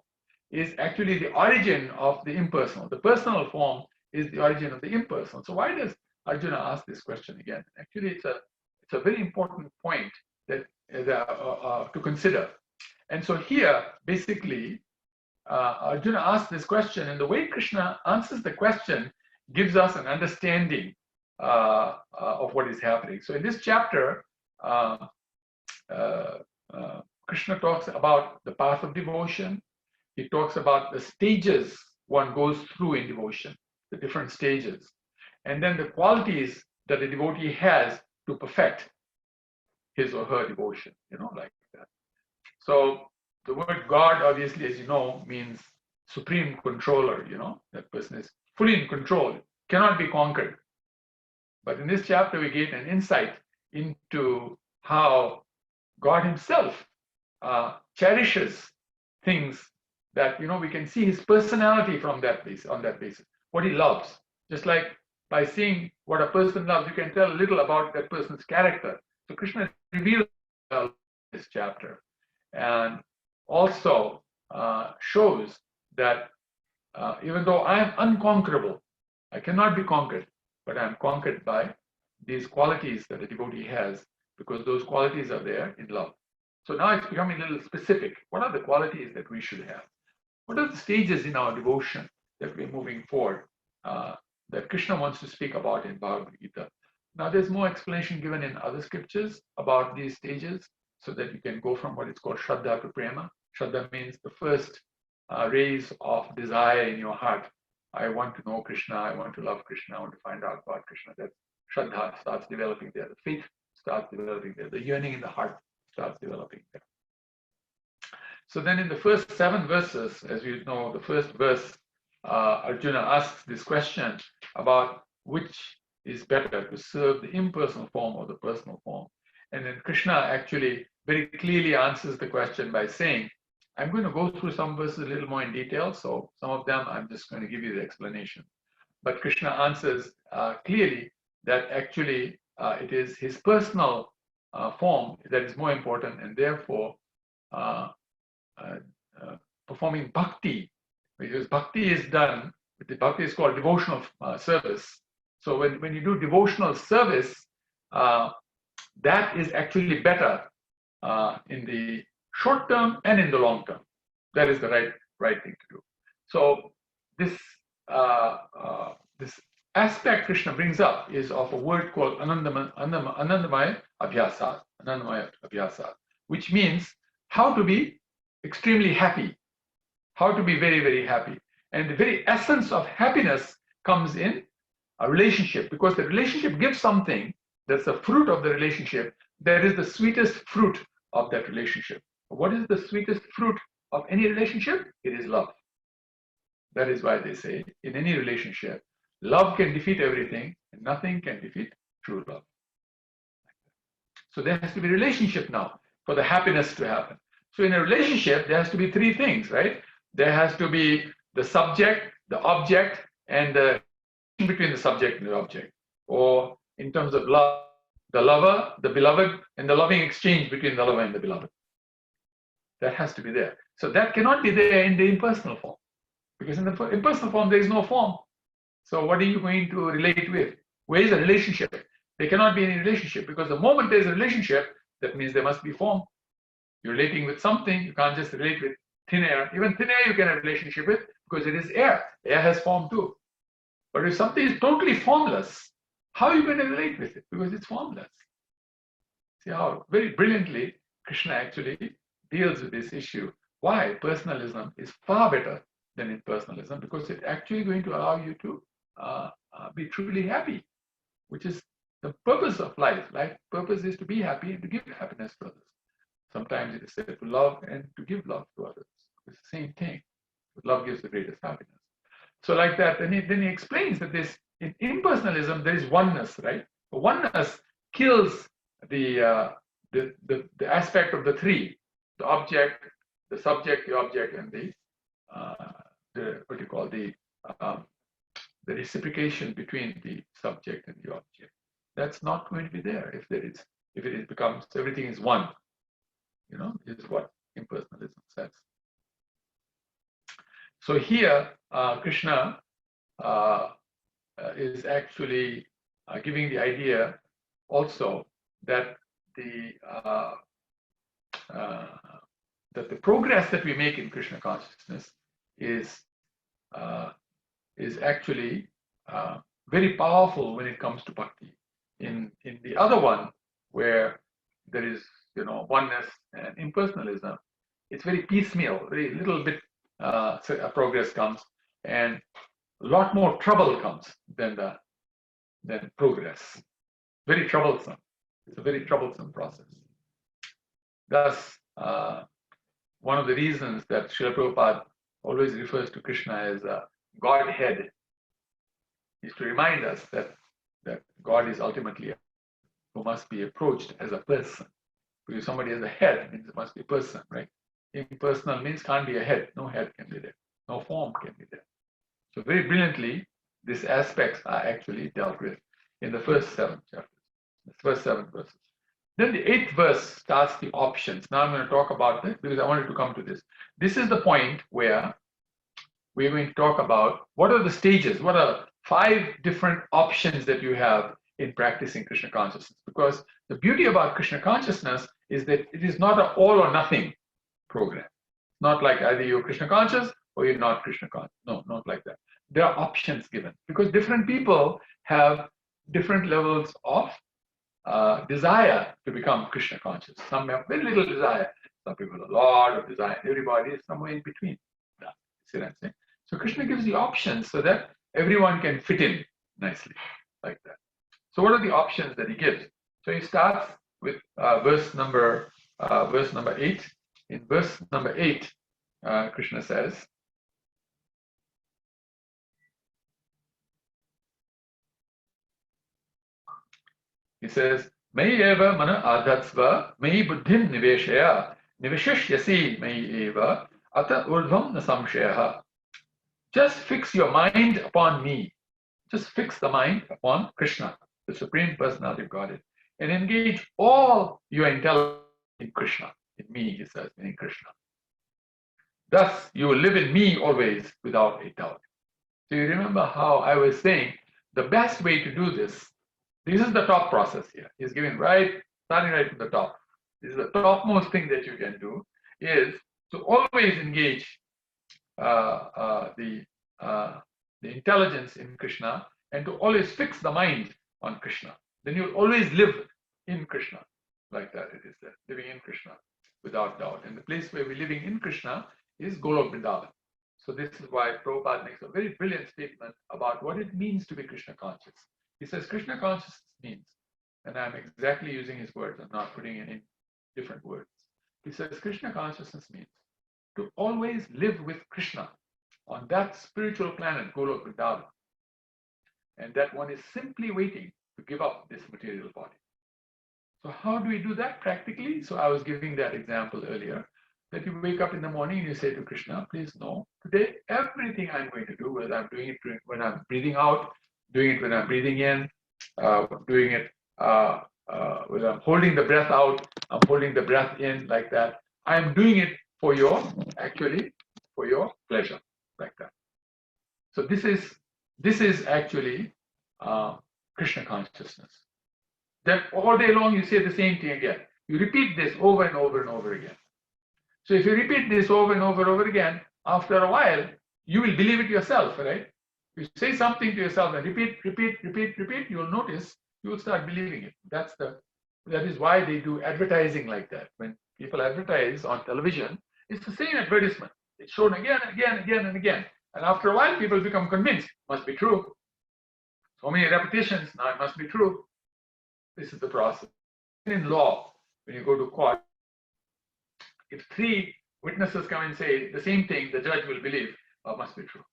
is actually the origin of the impersonal. The personal form is the origin of the impersonal. So why does Arjuna ask this question again? Actually, it's a very important point that to consider. And so here, basically, Arjuna asks this question, and the way Krishna answers the question gives us an understanding of what is happening. So in this chapter, Krishna talks about the path of devotion. He talks about the stages one goes through in devotion, the different stages, and then the qualities that a devotee has to perfect his or her devotion, like that. So the word God, obviously, as you know, means supreme controller, that person is fully in control, cannot be conquered. But in this chapter, we get an insight into how God himself cherishes things that, we can see his personality from that basis, on that basis, what he loves. Just like by seeing what a person loves, you can tell a little about that person's character. So Krishna reveals this chapter and also shows that even though I am unconquerable, I cannot be conquered, but I am conquered by these qualities that a devotee has, because those qualities are there in love. So now it's becoming a little specific. What are the qualities that we should have? What are the stages in our devotion that we're moving forward that Krishna wants to speak about in Bhagavad Gita? Now there's more explanation given in other scriptures about these stages, so that you can go from what is called Shraddha to Prema. Shraddha means the first rays of desire in your heart. I want to know Krishna, I want to love Krishna, I want to find out about Krishna. That Shraddha starts developing there, the faith starts developing there, the yearning in the heart starts developing there. So then in the first 7 verses, as you know, the first verse, Arjuna asks this question about which is better, to serve the impersonal form or the personal form. And then Krishna actually very clearly answers the question by saying, I'm going to go through some verses a little more in detail, so some of them I'm just going to give you the explanation. But Krishna answers clearly that actually it is his personal form that is more important, and therefore performing bhakti, because bhakti is done, the bhakti is called devotional service. So when you do devotional service, that is actually better in the short term and in the long term. That is the right thing to do. So this this aspect Krishna brings up is of a word called Anandamaya Abhyasa, which means how to be extremely happy, how to be very, very happy. And the very essence of happiness comes in a relationship, because the relationship gives something that's the fruit of the relationship, that is the sweetest fruit of that relationship. What is the sweetest fruit of any relationship? It is love. That is why they say in any relationship, love can defeat everything and nothing can defeat true love. So there has to be a relationship now for the happiness to happen. So in a relationship, there has to be 3 things, right? There has to be the subject, the object, and the between the subject and the object. Or in terms of love, the lover, the beloved, and the loving exchange between the lover and the beloved. That has to be there. So that cannot be there in the impersonal form, because in the impersonal form, there is no form. So what are you going to relate with? Where is the relationship? There cannot be any relationship, because the moment there's a relationship, that means there must be form. You're relating with something, you can't just relate with thin air. Even thin air you can have a relationship with, because it is air. Air has form too. But if something is totally formless, how are you going to relate with it? Because it's formless. See how very brilliantly Krishna actually deals with this issue. Why personalism is far better than impersonalism, because it's actually going to allow you to be truly happy, which is the purpose of life. Life purpose is to be happy and to give happiness to others. Sometimes it is said to love and to give love to others. It's the same thing. Love gives the greatest happiness. So like that, then he explains that this in impersonalism there is oneness, right? Oneness kills the aspect of the 3: the object, the subject, the object, and the what you call the reciprocation between the subject and the object. That's not going to be there if it becomes everything is one. Is what impersonalism says. So here, Krishna is actually giving the idea also that the progress that we make in Krishna consciousness is actually very powerful when it comes to bhakti. In the other one, where there is, oneness and impersonalism, it's very piecemeal, very little bit progress comes, and a lot more trouble comes than progress. Very troublesome. It's a very troublesome process. Thus, one of the reasons that Srila Prabhupada always refers to Krishna as a Godhead is to remind us that God is ultimately who must be approached as a person. Because somebody has a head means it must be a person, right? Impersonal means can't be a head. No head can be there. No form can be there. So very brilliantly, these aspects are actually dealt with in the first 7 chapters, the first 7 verses. Then the 8th verse starts the options. Now I'm going to talk about this because I wanted to come to this. This is the point where we're going to talk about what are the stages, what are 5 different options that you have in practicing Krishna consciousness. Because the beauty about Krishna consciousness is that it is not an all or nothing program. Not like either you're Krishna conscious or you're not Krishna conscious. No, not like that. There are options given because different people have different levels of desire to become Krishna conscious. Some have very little desire. Some people have a lot of desire. Everybody is somewhere in between. See what I'm saying? So Krishna gives the options so that everyone can fit in nicely like that. So what are the options that he gives? So he starts with verse number 8. In verse number 8, Krishna says, Mai eva mana adhatsva, mai buddhim niveshaya, niveshishyasi mai eva, ata urdhvam na samshayaha. Just fix your mind upon me. Just fix the mind upon Krishna, the Supreme Personality of Godhead, and engage all your intelligence in Krishna, in me, he says, in Krishna. Thus, you will live in me always without a doubt. So you remember how I was saying the best way to do this is the top process here. He's giving starting right from the top. This is the topmost thing that you can do is to always engage the intelligence in Krishna and to always fix the mind on Krishna. Then you'll always live in Krishna. Like that it is there, living in Krishna without doubt. And the place where we're living in Krishna is Golok Vrindavan. So this is why Prabhupada makes a very brilliant statement about what it means to be Krishna conscious. He says Krishna consciousness means, and I'm exactly using his words, I'm not putting it in different words. He says Krishna consciousness means to always live with Krishna on that spiritual planet, Golok Vrindavan. And that one is simply waiting to give up this material body. So how do we do that practically? So I was giving that example earlier, that you wake up in the morning and you say to Krishna, please know, today everything I'm going to do, whether I'm doing it when I'm breathing out, doing it when I'm breathing in, doing it when I'm holding the breath out, I'm holding the breath in like that. I'm doing it for your pleasure, like that. So this is actually Krishna consciousness. Then all day long you say the same thing again. You repeat this over and over and over again. So if you repeat this over and over again, after a while, you will believe it yourself, right? You say something to yourself and repeat, you'll notice you will start believing it. That is why they do advertising like that. When people advertise on television, it's the same advertisement. It's shown again and again. And after a while, people become convinced, must be true. So many repetitions, now it must be true. This is the process. In law, when you go to court, if 3 witnesses come and say the same thing, the judge will believe, must be true.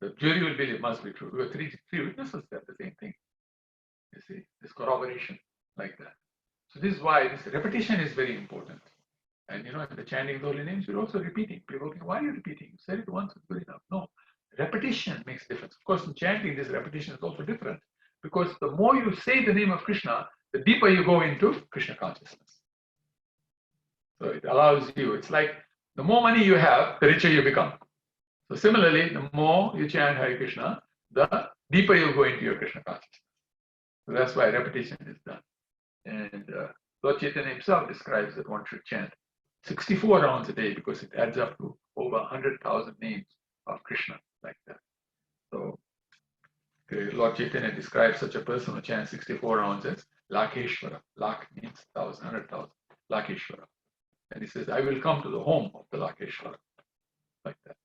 The jury will believe, must be true. Because 3 witnesses said the same thing. You see, this corroboration like that. So this is why this repetition is very important. And in the chanting of the holy names, you're also repeating. People think, why are you repeating? You said it once, it's good enough. No, repetition makes a difference. Of course, in chanting, this repetition is also different because the more you say the name of Krishna, the deeper you go into Krishna consciousness. So it allows you, it's like the more money you have, the richer you become. So similarly, the more you chant Hare Krishna, the deeper you go into your Krishna consciousness. So that's why repetition is done. And Lord Chaitanya himself describes that one should chant 64 rounds a day because it adds up to over 100,000 names of Krishna like that. So Lord Chaitanya describes such a person who chants 64 rounds as Lakeshwara. Lak means 1,000, 100,000. Lakeshwara. And he says, I will come to the home of the Lakeshwara. Like that.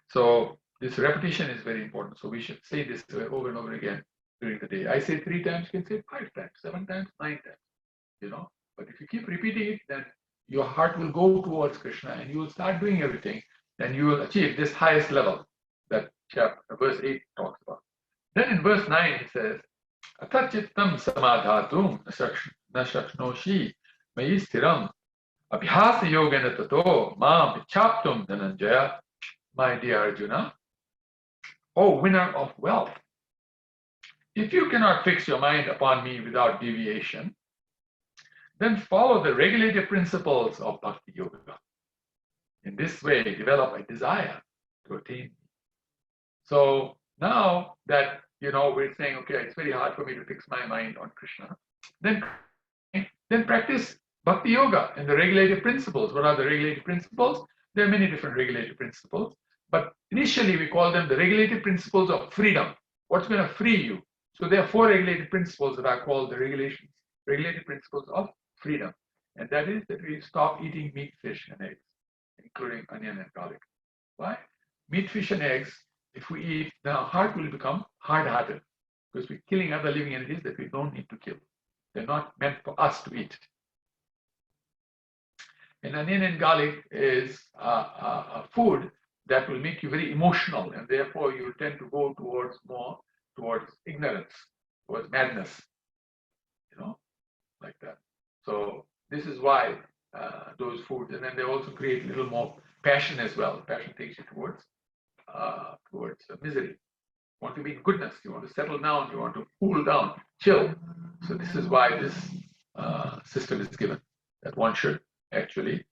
So this repetition is very important. So we should say this over and over again during the day. I say 3 times, you can say 5 times, 7 times, 9 times. You know, but if you keep repeating it, then your heart will go towards Krishna and you will start doing everything and you will achieve this highest level that chapter, verse 8 talks about. Then in verse 9 it says, Atachittam samadhatum nashaknoshi mayi stiram abhyasa yogena tato mam ichaptum dhananjaya. My dear Arjuna, O winner of wealth, if you cannot fix your mind upon me without deviation, then follow the regulative principles of Bhakti Yoga. In this way, develop a desire to attain me. So now that, we're saying, okay, it's very hard for me to fix my mind on Krishna, then practice Bhakti Yoga and the regulative principles. What are the regulative principles? There are many different regulative principles, but initially we call them the regulative principles of freedom. What's going to free you? So there are 4 regulative principles that are called the regulative principles of freedom. And that is that we stop eating meat, fish, and eggs, including onion and garlic. Why? Meat, fish, and eggs, if we eat, then our heart will become hard-hearted because we're killing other living entities that we don't need to kill. They're not meant for us to eat. And onion and garlic is a food that will make you very emotional, and therefore you tend to go towards ignorance, towards madness, like that. So this is why those foods, and then they also create a little more passion as well. Passion takes you towards misery. You want to be in goodness. You want to settle down. You want to cool down, chill. So this is why this system is given, that one should actually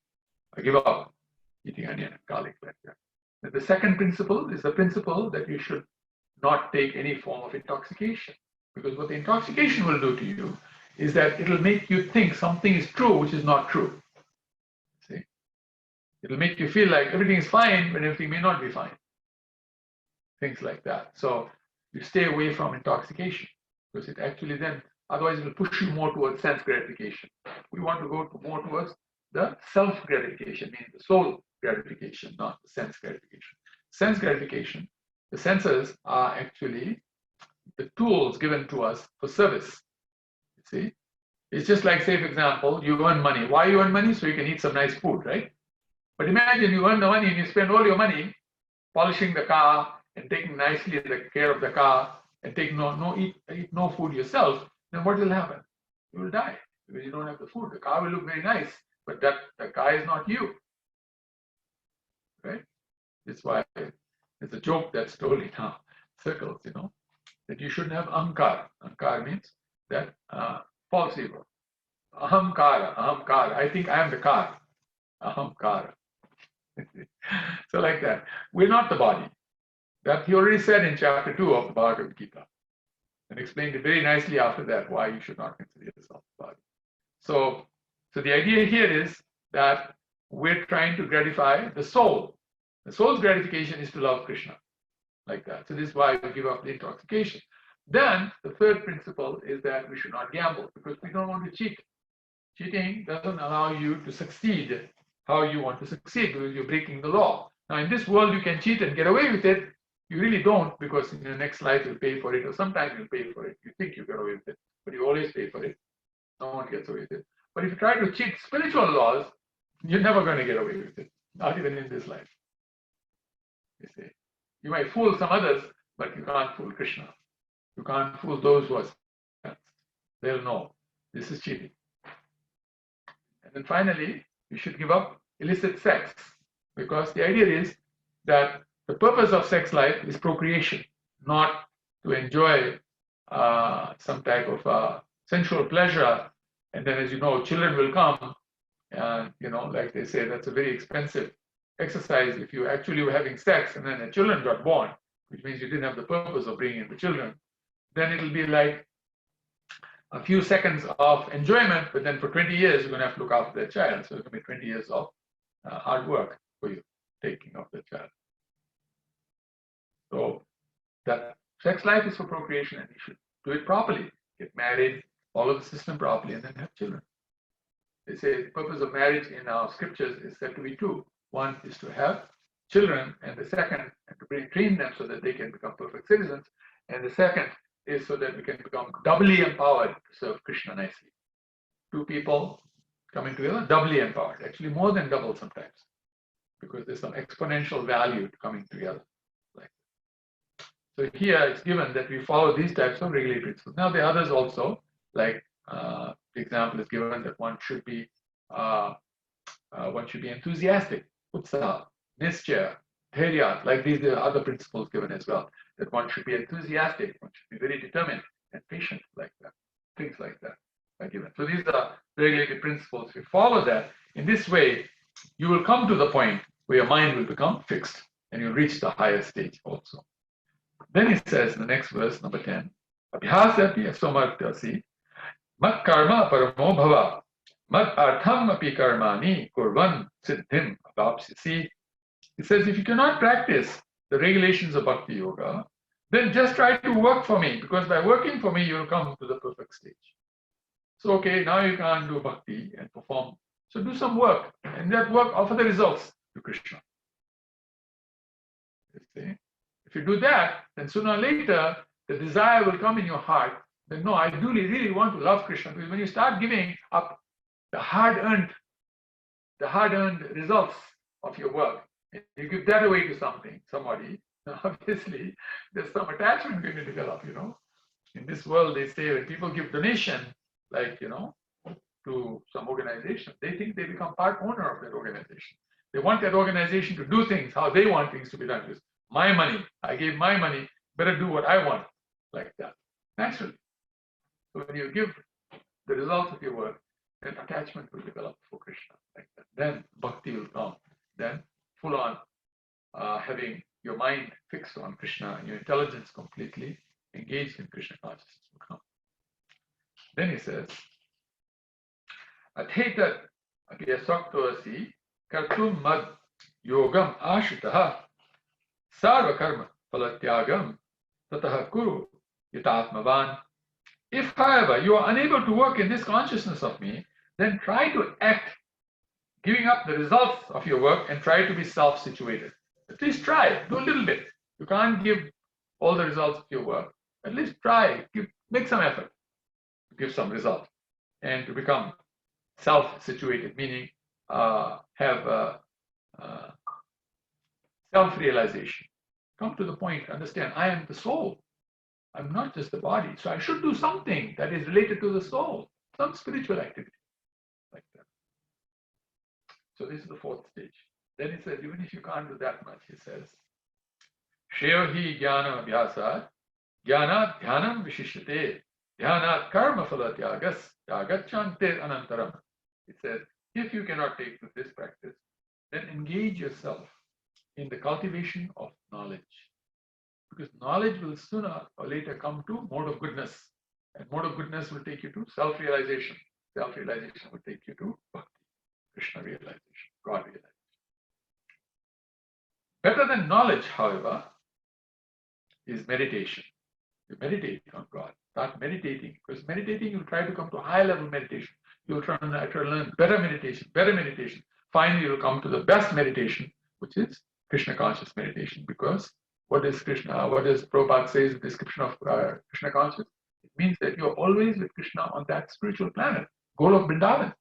give up eating onion and garlic like that. And the second principle is the principle that you should not take any form of intoxication, because what the intoxication will do to you is that it'll make you think something is true which is not true. See, it'll make you feel like everything is fine when everything may not be fine. Things like that. So you stay away from intoxication, because it actually then, otherwise it will push you more towards sense gratification. We want to go more towards the self gratification, meaning the soul gratification, not the sense gratification. Sense gratification, the senses are actually the tools given to us for service. You see, it's just like, say, for example, you earn money. Why you earn money? So you can eat some nice food, right? But imagine you earn the money and you spend all your money polishing the car and taking nicely the care of the car and take eat no food yourself. Then what will happen? You will die because you don't have the food. The car will look very nice, but the car is not you, right? That's why it's a joke that's told in our circles, that you shouldn't have ahamkara. Ahamkara means that false ego. Ahamkara. I think I am the car. Ahamkara. So like that. We're not the body. That he already said in chapter 2 of the Bhagavad Gita, and explained it very nicely after that why you should not consider yourself the body. So the idea here is that we're trying to gratify the soul. The soul's gratification is to love Krishna, like that. So this is why we give up the intoxication. Then the third principle is that we should not gamble, because we don't want to cheat. Cheating doesn't allow you to succeed how you want to succeed, because you're breaking the law. Now in this world you can cheat and get away with it. You really don't, because in your next life you'll pay for it, or sometimes you'll pay for it. You think you get away with it, but you always pay for it. No one gets away with it. But if you try to cheat spiritual laws, you're never going to get away with it, not even in this life. You see, you might fool some others, but you can't fool Krishna. You can't fool those who are saints. They'll know this is cheating. And then finally, you should give up illicit sex, because the idea is that the purpose of sex life is procreation, not to enjoy some type of sensual pleasure. And then, as you know, children will come, and like they say, that's a very expensive exercise. If you actually were having sex and then the children got born, which means you didn't have the purpose of bringing in the children, then it'll be like a few seconds of enjoyment, but then for 20 years you're going to have to look after that child. So it's going to be 20 years of hard work for you taking of the child. So that sex life is for procreation, and you should do it properly. Get married, follow the system properly, and then have children. They say the purpose of marriage in our scriptures is said to be two. One is to have children, and the second, to train them so that they can become perfect citizens. And the second is so that we can become doubly empowered to serve Krishna nicely. Two people coming together, doubly empowered, actually more than double sometimes, because there's some exponential value to coming together. So here it's given that we follow these types of regulatory principles. Now the others also, like the example is given that one should be enthusiastic, utsaha, nischaya, dhairya, like these are other principles given as well. That one should be enthusiastic, one should be very determined and patient, like that. Things like that are given. So these are regulated principles. If you follow that, in this way, you will come to the point where your mind will become fixed and you'll reach the higher stage also. Then he says in the next verse, number 10, Abhyasapi asomartyasi, mat karma paramo bhava, mat artham api karmani kurvan siddhim abhapsisi. He says, if you cannot practice the regulations of bhakti yoga, then just try to work for me, because by working for me, you'll come to the perfect stage. So, okay, now you can't do bhakti and perform. So do some work, and that work offer the results to Krishna. You see? If you do that, then sooner or later, the desire will come in your heart that, no, I really want to love Krishna. Because when you start giving up the hard-earned results of your work, you give that away to somebody, obviously, there's some attachment going to develop, In this world, they say when people give donation, like, to some organization, they think they become part owner of that organization. They want that organization to do things how they want things to be done. It's my money, I gave my money, better do what I want, like that, naturally. So when you give the results of your work, then attachment will develop for Krishna, like that. Then bhakti will come. Then full on having your mind fixed on Krishna and your intelligence completely engaged in Krishna consciousness will come. Then he says, Athetat agyasaktoasi kartum mad yogam ashitaha sarva karma phalatyagam tataha kuru yatatmavan. If, however, you are unable to work in this consciousness of me, then try to act, giving up the results of your work and try to be self-situated. At least try, do a little bit. You can't give all the results of your work. At least try, make some effort to give some result and to become self-situated, meaning have self-realization. Come to the point, understand, I am the soul. I'm not just the body. So I should do something that is related to the soul, some spiritual activity like that. So this is the fourth stage. Then he says, even if you can't do that much, he says, Shreyo hi jnanam abhyasat, jnanat dhyanam vishishyate, dhyanat karma phalatyagas, yagacchante anantaram. It says, if you cannot take to this practice, then engage yourself in the cultivation of knowledge. Because knowledge will sooner or later come to mode of goodness. And mode of goodness will take you to self-realization. Self-realization will take you to bhakti, Krishna realization, God realization. Better than knowledge, however, is meditation. You meditate on God. Start meditating. Because meditating, you'll try to come to high level meditation. You'll try to learn better meditation. Finally, you'll come to the best meditation, which is Krishna conscious meditation. Because what does Prabhupada say in the description of Krishna conscious? It means that you're always with Krishna on that spiritual planet, Golok Vrindavan.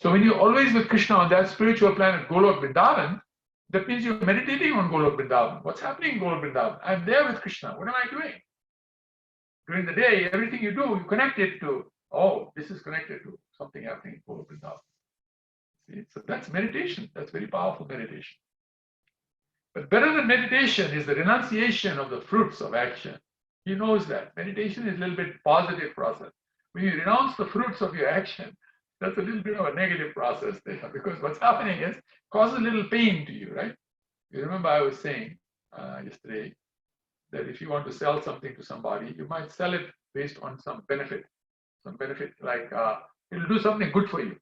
So when you're always with Krishna on that spiritual planet, Golok Vrindavan, that means you're meditating on Golok Vrindavan. What's happening in Golok Vrindavan? I'm there with Krishna. What am I doing? During the day, everything you do, you connect it to, this is connected to something happening in Golok Vrindavan. See? So that's meditation. That's very powerful meditation. But better than meditation is the renunciation of the fruits of action. He knows that. Meditation is a little bit positive process. When you renounce the fruits of your action, that's a little bit of a negative process there, because what's happening is causes a little pain to you, right? You remember I was saying yesterday that if you want to sell something to somebody, you might sell it based on some benefit like it'll do something good for you.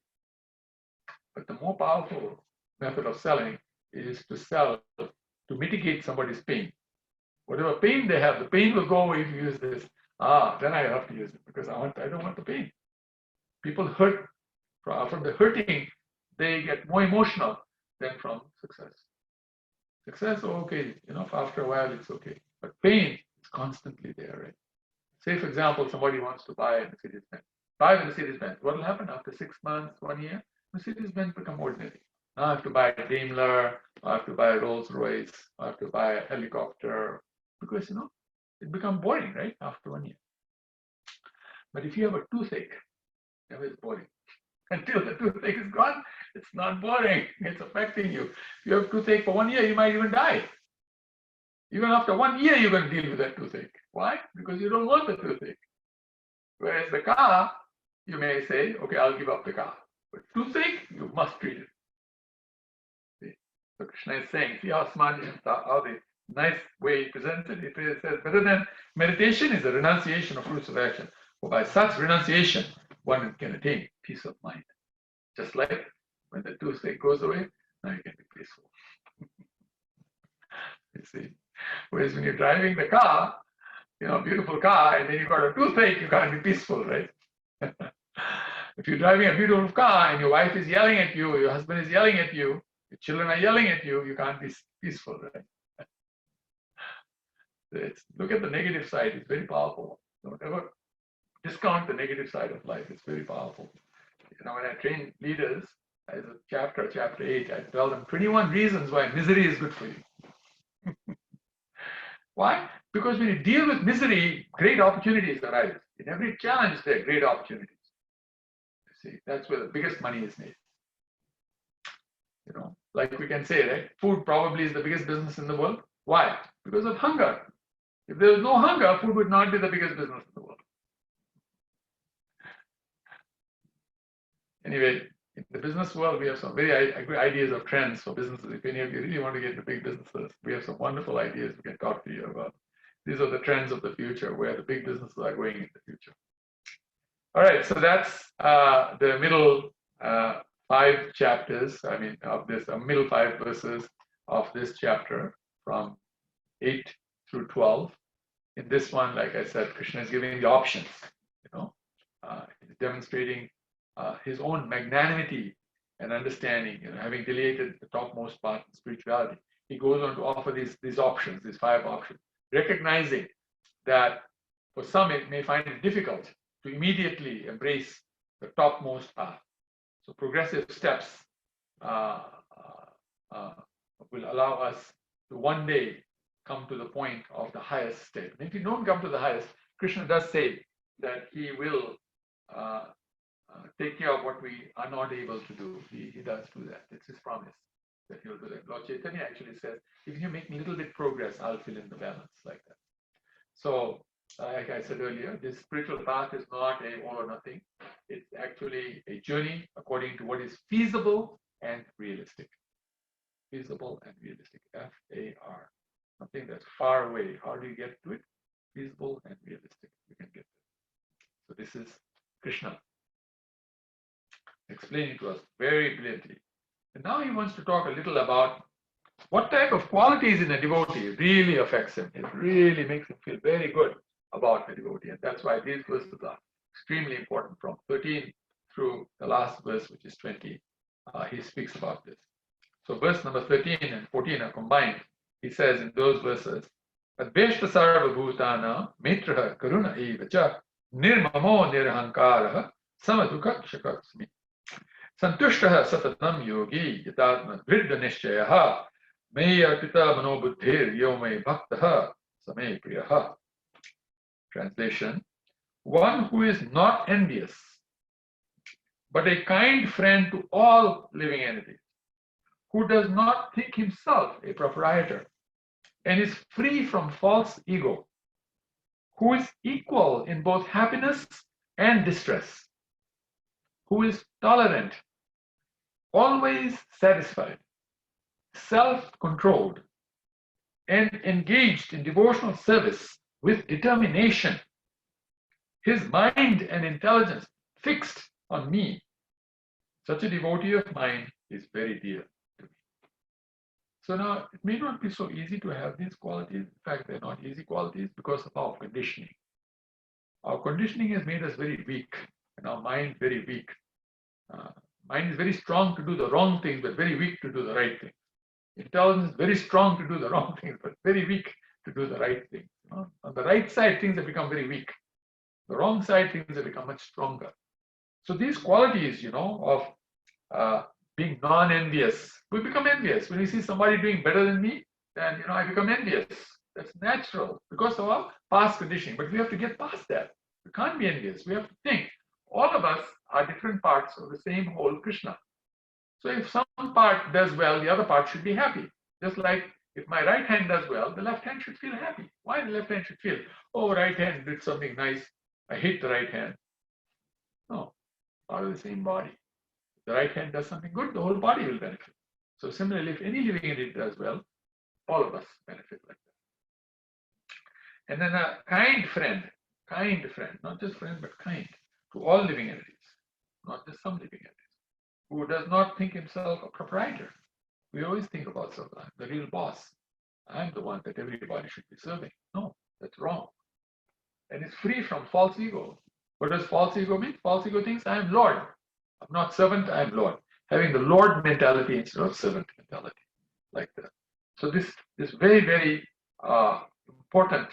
But the more powerful method of selling is to sell to mitigate somebody's pain. Whatever pain they have, the pain will go away if you use this. then I have to use it because I don't want the pain. People hurt from the hurting, they get more emotional than from success. Success, okay, after a while it's okay. But pain is constantly there, right? Say, for example, somebody wants to buy a Mercedes Benz. Buy the Mercedes Benz. What will happen after 6 months, 1 year? Mercedes Benz become ordinary. Now I have to buy a Daimler, I have to buy a Rolls Royce, I have to buy a helicopter, because it becomes boring, right? After 1 year. But if you have a toothache, it's boring. Until the toothache is gone, it's not boring. It's affecting you. If you have toothache for 1 year, you might even die. Even after 1 year, you're going to deal with that toothache. Why? Because you don't want the toothache. Whereas the car, you may say, okay, I'll give up the car. But toothache, you must treat it. See? So Krishna is saying, see how smart, how the nice way he presents it. It says, better than meditation is the renunciation of fruits of action. For by such renunciation, one can attain peace of mind. Just like when the toothache goes away, now you can be peaceful. You see? Whereas when you're driving the car, beautiful car, and then you got a toothache, you can't be peaceful, right? If you're driving a beautiful car and your wife is yelling at you, your husband is yelling at you, your children are yelling at you, you can't be peaceful, right? Look at the negative side, it's very powerful. Don't ever discount the negative side of life, it's very powerful. When I train leaders, as a chapter 8, I tell them 21 reasons why misery is good for you. Why? Because when you deal with misery, great opportunities arise. In every challenge, there are great opportunities. You see, that's where the biggest money is made. Like we can say, right? Food probably is the biggest business in the world. Why? Because of hunger. If there was no hunger, food would not be the biggest business in the world. Anyway, in the business world, we have some very good ideas of trends for businesses. If any of you really want to get into big businesses, we have some wonderful ideas we can talk to you about. These are the trends of the future, where the big businesses are going in the future. All right, so that's the middle 5 chapters, of this, middle 5 verses of this chapter from 8 through 12. In this one, like I said, Krishna is giving the options, he's demonstrating his own magnanimity and understanding, having deleted the topmost part of spirituality. He goes on to offer these options, these 5 options, recognizing that for some it may find it difficult to immediately embrace the topmost path. So progressive steps will allow us to one day come to the point of the highest state. And if you don't come to the highest, Krishna does say that he will take care of what we are not able to do. He does do that. It's his promise that he'll do that. Lord Chaitanya actually says, if you make a little bit progress, I'll fill in the balance, like that. So, like I said earlier, this spiritual path is not a all or nothing. It's actually a journey according to what is feasible and realistic. Feasible and realistic. FAR. Something that's far away. How do you get to it? Feasible and realistic. You can get there. So this is Krishna explaining to us very brilliantly. And now he wants to talk a little about what type of qualities in a devotee really affects him. It really makes him feel very good about the devotee. And that's why these verses are extremely important. From 13 through the last verse, which is 20, he speaks about this. So verse number 13 and 14 are combined. He says in those verses, Adveshta sarva bhutana mitraha karuna evacha nirmamo nirhankaraha samadukha shakatsmi santushtaha satatam yogi yatatma vriddha nishchayaha Meya pita manobuddhir yome bhaktaha same priyaha. Translation: one who is not envious, but a kind friend to all living entities, who does not think himself a proprietor, and is free from false ego, who is equal in both happiness and distress, who is tolerant, always satisfied, self-controlled, and engaged in devotional service with determination, his mind and intelligence fixed on me. Such a devotee of mine is very dear to me. So now, it may not be so easy to have these qualities. In fact, they're not easy qualities because of our conditioning. Our conditioning has made us very weak, and our mind very weak. Mind is very strong to do the wrong things, but very weak to do the right things. Intelligence is very strong to do the wrong things, but very weak to do the right things. On the right side, things have become very weak. The wrong side, things have become much stronger. So these qualities, of being non-envious, we become envious. When we see somebody doing better than me, then, I become envious. That's natural because of our past conditioning. But we have to get past that. We can't be envious. We have to think. All of us are different parts of the same whole Krishna. So if some part does well, the other part should be happy. Just like if my right hand does well, the left hand should feel happy. Why the left hand should feel, oh, right hand did something nice, I hate the right hand. No, part of the same body. If the right hand does something good, the whole body will benefit. So similarly, if any living entity does well, all of us benefit like that. And then a kind friend, not just friend, but kind to all living entities, not just some living entities, who does not think himself a proprietor. We always think about self, I'm the real boss. I'm the one that everybody should be serving. No, that's wrong. And it's free from false ego. What does false ego mean? False ego thinks I am Lord. I'm not servant, I am Lord. Having the Lord mentality instead of servant mentality, like that. So this very, very important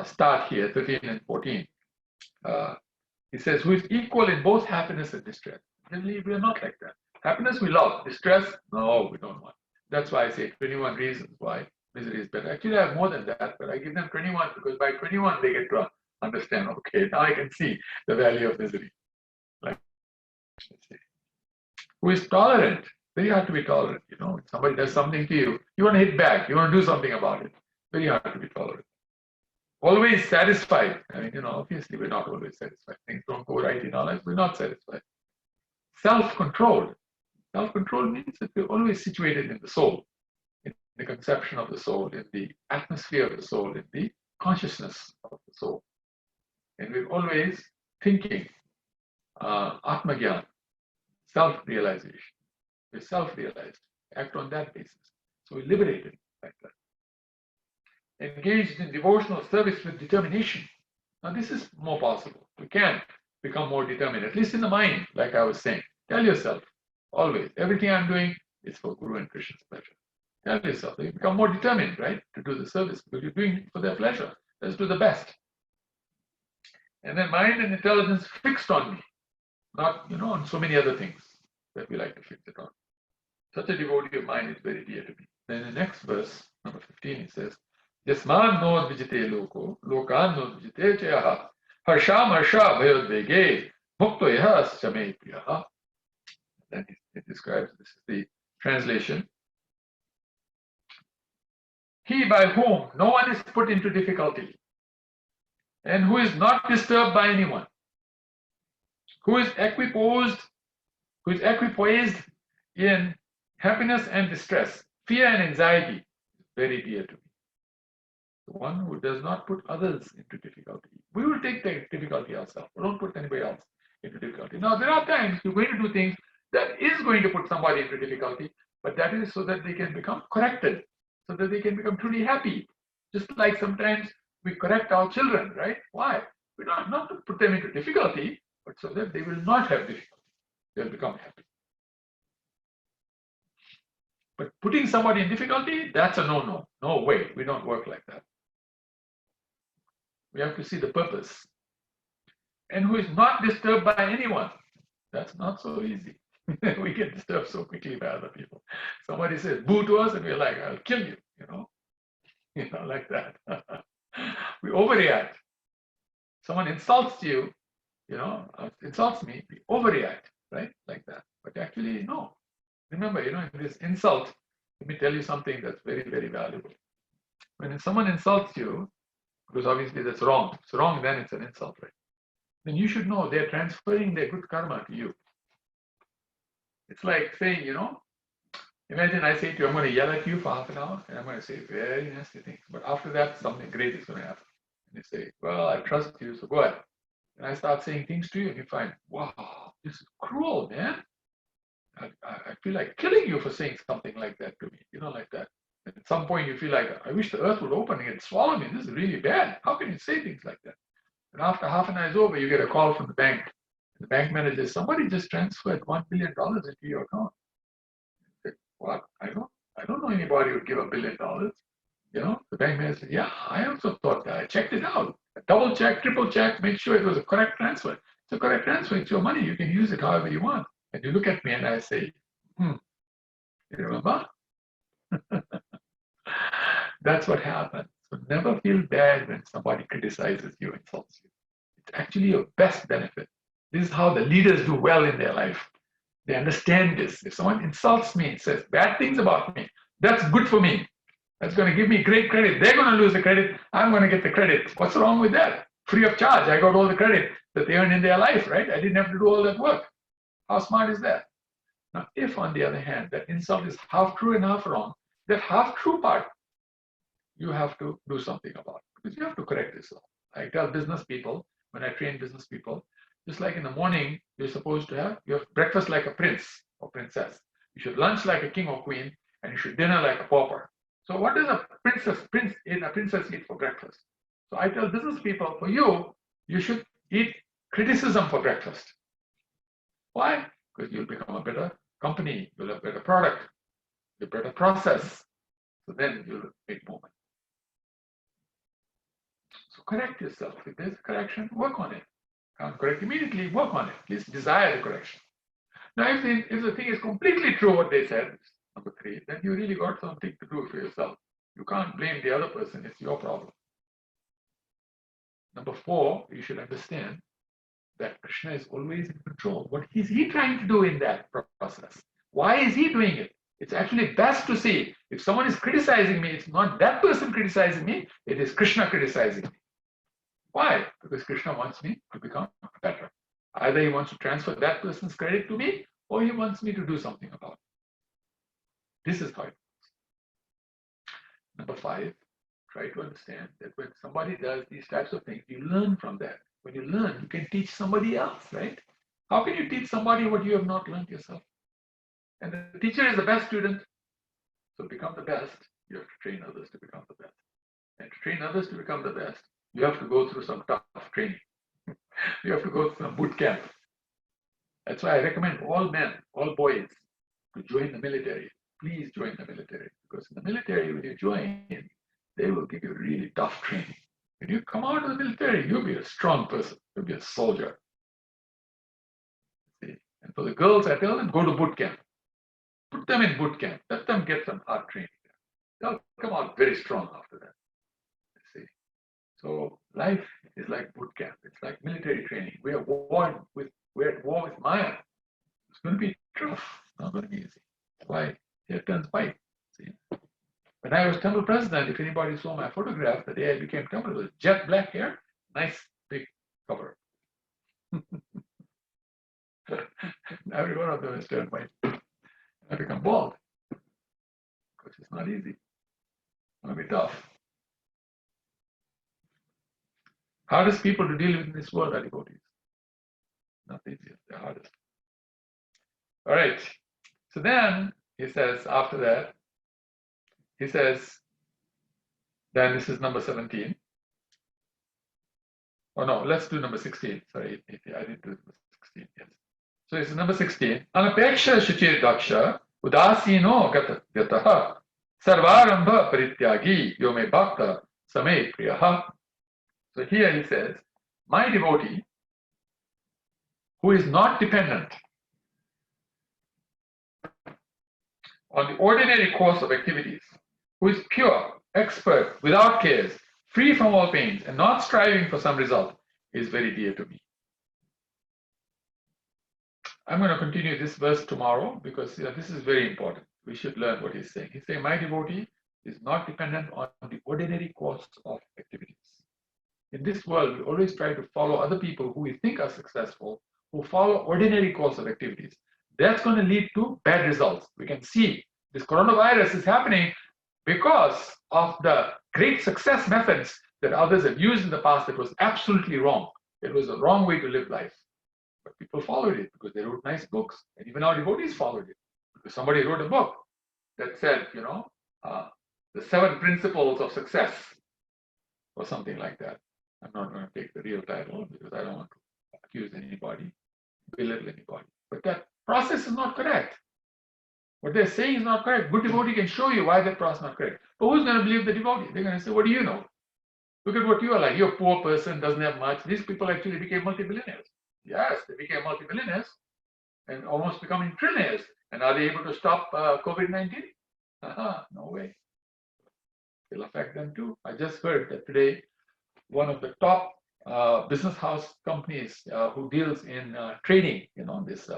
start here, 13 and 14. He says, who is equal in both happiness and distress. Generally, we are not like that. Happiness we love. Distress, no, we don't want. That's why I say 21 reasons why misery is better. Actually, I have more than that, but I give them 21 because by 21 they get to understand, okay, now I can see the value of misery. Like, who is tolerant? Very hard to be tolerant. When somebody does something to you, you want to hit back, you want to do something about it. Very hard to be tolerant. Always satisfied. Obviously we're not always satisfied. Things don't go right in our lives, we're not satisfied. Self-control. Self-control means that we're always situated in the soul, in the conception of the soul, in the atmosphere of the soul, in the consciousness of the soul. And we're always thinking, Atmagyan, self-realization. We're self-realized. Act on that basis. So we're liberated like that. Engaged in devotional service with determination. Now this is more possible. We can become more determined, at least in the mind, like I was saying. Tell yourself, always, everything I'm doing is for Guru and Krishna's pleasure. Tell yourself, you become more determined, right, to do the service, because you're doing it for their pleasure. Let's do the best. And then mind and intelligence fixed on me, not, on so many other things that we like to fix it on. Such a devotee of mine is very dear to me. Then the next verse, number 15, it says, Yasman no vijite loko, lokan no vijite chayaha, harsham harsha bhayodvege, mukto yaha chame priyaha. Then it describes, this is the translation. He by whom no one is put into difficulty, and who is not disturbed by anyone, who is equipoised in happiness and distress, fear and anxiety, very dear to me. The one who does not put others into difficulty. We will take the difficulty ourselves. We don't put anybody else into difficulty. Now, there are times you're going to do things that is going to put somebody into difficulty, but that is so that they can become corrected, so that they can become truly happy. Just like sometimes we correct our children, right? Why? We don't not to put them into difficulty, but so that they will not have difficulty. They'll become happy. But putting somebody in difficulty, that's a no-no. No way. We don't work like that. We have to see the purpose. And who is not disturbed by anyone. That's not so easy. We get disturbed so quickly by other people. Somebody says boo to us and we're like, I'll kill you, like that. We overreact. Someone insults you, insults me, we overreact, right? Like that. But actually, no. Remember, in this insult, let me tell you something that's very, very valuable. When someone insults you, because obviously that's wrong. It's wrong, then it's an insult, right? Then you should know they're transferring their good karma to you. It's like saying, imagine I say to you, I'm going to yell at you for half an hour and I'm going to say very nasty things. But after that, something great is going to happen. And you say, well, I trust you, so go ahead. And I start saying things to you and you find, wow, this is cruel, man. I feel like killing you for saying something like that to me, like that. And at some point you feel like, I wish the earth would open and swallow me. This is really bad. How can you say things like that? And after half an hour is over, you get a call from the bank. The bank manager says, somebody just transferred $1 billion into your account. I said, what? I don't know anybody who would give $1 billion. The bank manager said, yeah, I also thought that. I checked it out. Double check, triple check, make sure it was a correct transfer. It's a correct transfer. It's your money. You can use it however you want. And you look at me and I say, you remember? That's what happens. So never feel bad when somebody criticizes you, insults you. It's actually your best benefit. This is how the leaders do well in their life. They understand this. If someone insults me and says bad things about me, that's good for me. That's going to give me great credit. They're going to lose the credit. I'm going to get the credit. What's wrong with that? Free of charge. I got all the credit that they earned in their life, right? I didn't have to do all that work. How smart is that? Now, if on the other hand, that insult is half true and half wrong, that half true part, you have to do something about it because you have to correct yourself. I tell business people, when I train business people, just like in the morning, you're supposed to have your breakfast like a prince or princess. You should lunch like a king or queen, and you should dinner like a pauper. So what does a princess eat for breakfast? So I tell business people, for you, you should eat criticism for breakfast. Why? Because you'll become a better company, you'll have better product, a better process. So then you'll make more money. So correct yourself. If there's a correction, work on it. Can't correct immediately, work on it. At least desire the correction. Now, if the thing is completely true what they said, number 3, then you really got something to do for yourself. You can't blame the other person, it's your problem. Number 4, you should understand that Krishna is always in control. What is he trying to do in that process? Why is he doing it? It's actually best to see if someone is criticizing me, it's not that person criticizing me, it is Krishna criticizing me. Why? Because Krishna wants me to become better. Either he wants to transfer that person's credit to me, or he wants me to do something about it. This is how it works. Number 5, try to understand that when somebody does these types of things, you learn from that. When you learn, you can teach somebody else, right? How can you teach somebody what you have not learned yourself? And the teacher is the best student. So to become the best, you have to train others to become the best. And to train others to become the best, you have to go through some tough training. You have to go through some boot camp. That's why I recommend all men, all boys, to join the military. Please join the military. Because in the military, when you join, they will give you really tough training. When you come out of the military, you'll be a strong person. You'll be a soldier. See? And for the girls, I tell them, go to boot camp. Put them in boot camp. Let them get some hard training. They'll come out very strong after that. See? So life is like boot camp. It's like military training. We're at war with Maya. It's going to be tough. It's not going to be easy. That's why it turns white. See? When I was temple president, if anybody saw my photograph the day I became temple, it was jet black hair, nice big cover. Every one of them is turned white. I become bald. Because it's not easy. It's going to be tough. Hardest people to deal with in this world are devotees. Not the easiest, the hardest. All right. So then he says, after that, he says, then this is number 17. Oh no, let's do number 16. Sorry, I didn't do number 16. Yes. So this is number 16. Anapeksha shuchir daksha udasino gataha sarvarambha parityagi yome bhakta same priyaha. So here he says, my devotee who is not dependent on the ordinary course of activities, who is pure, expert, without cares, free from all pains, and not striving for some result, is very dear to me. I'm going to continue this verse tomorrow because this is very important. We should learn what he's saying. He's saying, my devotee is not dependent on the ordinary course of activities. In this world, we always try to follow other people who we think are successful, who follow ordinary course of activities. That's going to lead to bad results. We can see this coronavirus is happening because of the great success methods that others have used in the past that was absolutely wrong. It was a wrong way to live life. But people followed it because they wrote nice books. And even our devotees followed it. Because somebody wrote a book that said, the 7 principles of success or something like that. I'm not going to take the real title because I don't want to accuse anybody, belittle anybody. But that process is not correct. What they're saying is not correct. Good devotee can show you why that process is not correct. But who's going to believe the devotee? They're going to say, what do you know? Look at what you are like. You're a poor person, doesn't have much. These people actually became multi-billionaires. Yes, they became multi-billionaires and almost becoming trillionaires. And are they able to stop COVID-19? No way. It'll affect them too. I just heard that today, one of the top business house companies who deals in trading, this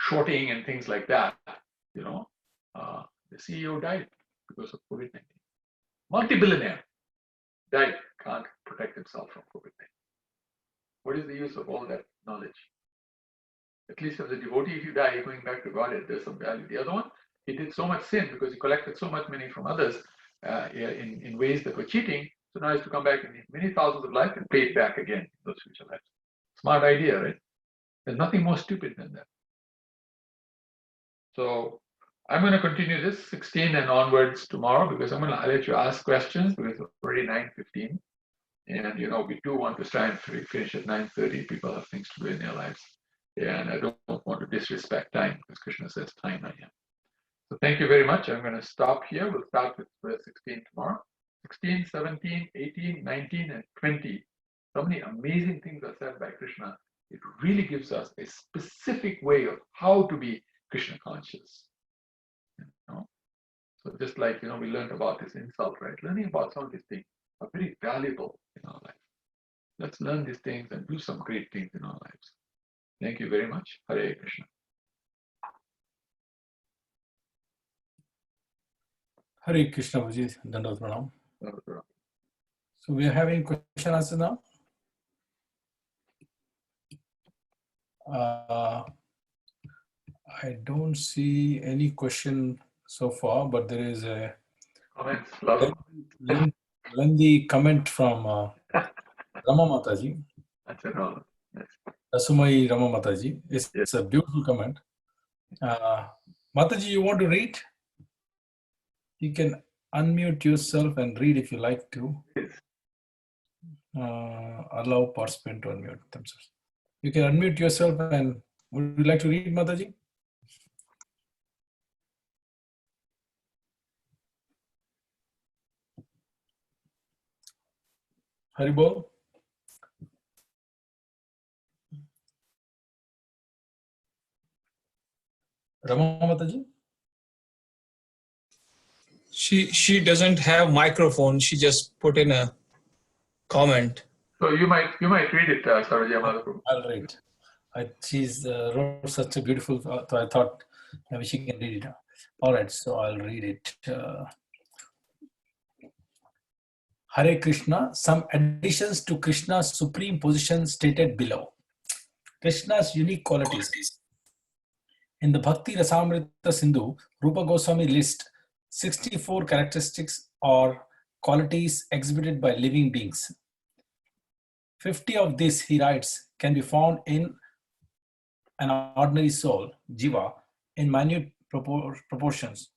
shorting and things like that, the CEO died because of COVID-19. Multi-billionaire died, can't protect himself from COVID-19. What is the use of all that knowledge? At least as a devotee, if you die, you're going back to Godhead, there's some value. The other one, he did so much sin because he collected so much money from others in ways that were cheating. So now he has to come back in many thousands of lives and pay it back again in those future lives. Smart idea, right? There's nothing more stupid than that. So I'm going to continue this 16 and onwards tomorrow because I'm going to let you ask questions because it's already 9:15. And, we do want to try and finish at 9:30. People have things to do in their lives. And I don't want to disrespect time because Krishna says time I am. So thank you very much. I'm going to stop here. We'll start with verse 16 tomorrow. 16, 17, 18, 19, and 20. So many amazing things are said by Krishna. It really gives us a specific way of how to be Krishna conscious. So just like, we learned about this insult, right? Learning about some of these things are very valuable in our life. Let's learn these things and do some great things in our lives. Thank you very much. Hare Krishna. Hare Krishna, Vijay. Dandavat Pranam. So we are having question answer now. I don't see any question so far, but there is a lengthy comment from Rama Mataji. That's it all. Yes. Asumai Rama Mataji. It's a beautiful comment. Mataji, you want to read? You can unmute yourself and read if you like to. Yes. Allow participant to unmute themselves. You can unmute yourself and would you like to read, Mataji? Haribol. Rama Mataji? She doesn't have microphone. She just put in a comment. So you might read it, Sarvajaya Madhaprabhu. I'll read. She's wrote such a beautiful. So I thought maybe she can read it. All right, so I'll read it. Hare Krishna. Some additions to Krishna's supreme position stated below. Krishna's unique qualities. In the Bhakti Rasamrita Sindhu, Rupa Goswami lists 64 characteristics or qualities exhibited by living beings. 50 of these, he writes, can be found in an ordinary soul, Jiva, in minute proportions.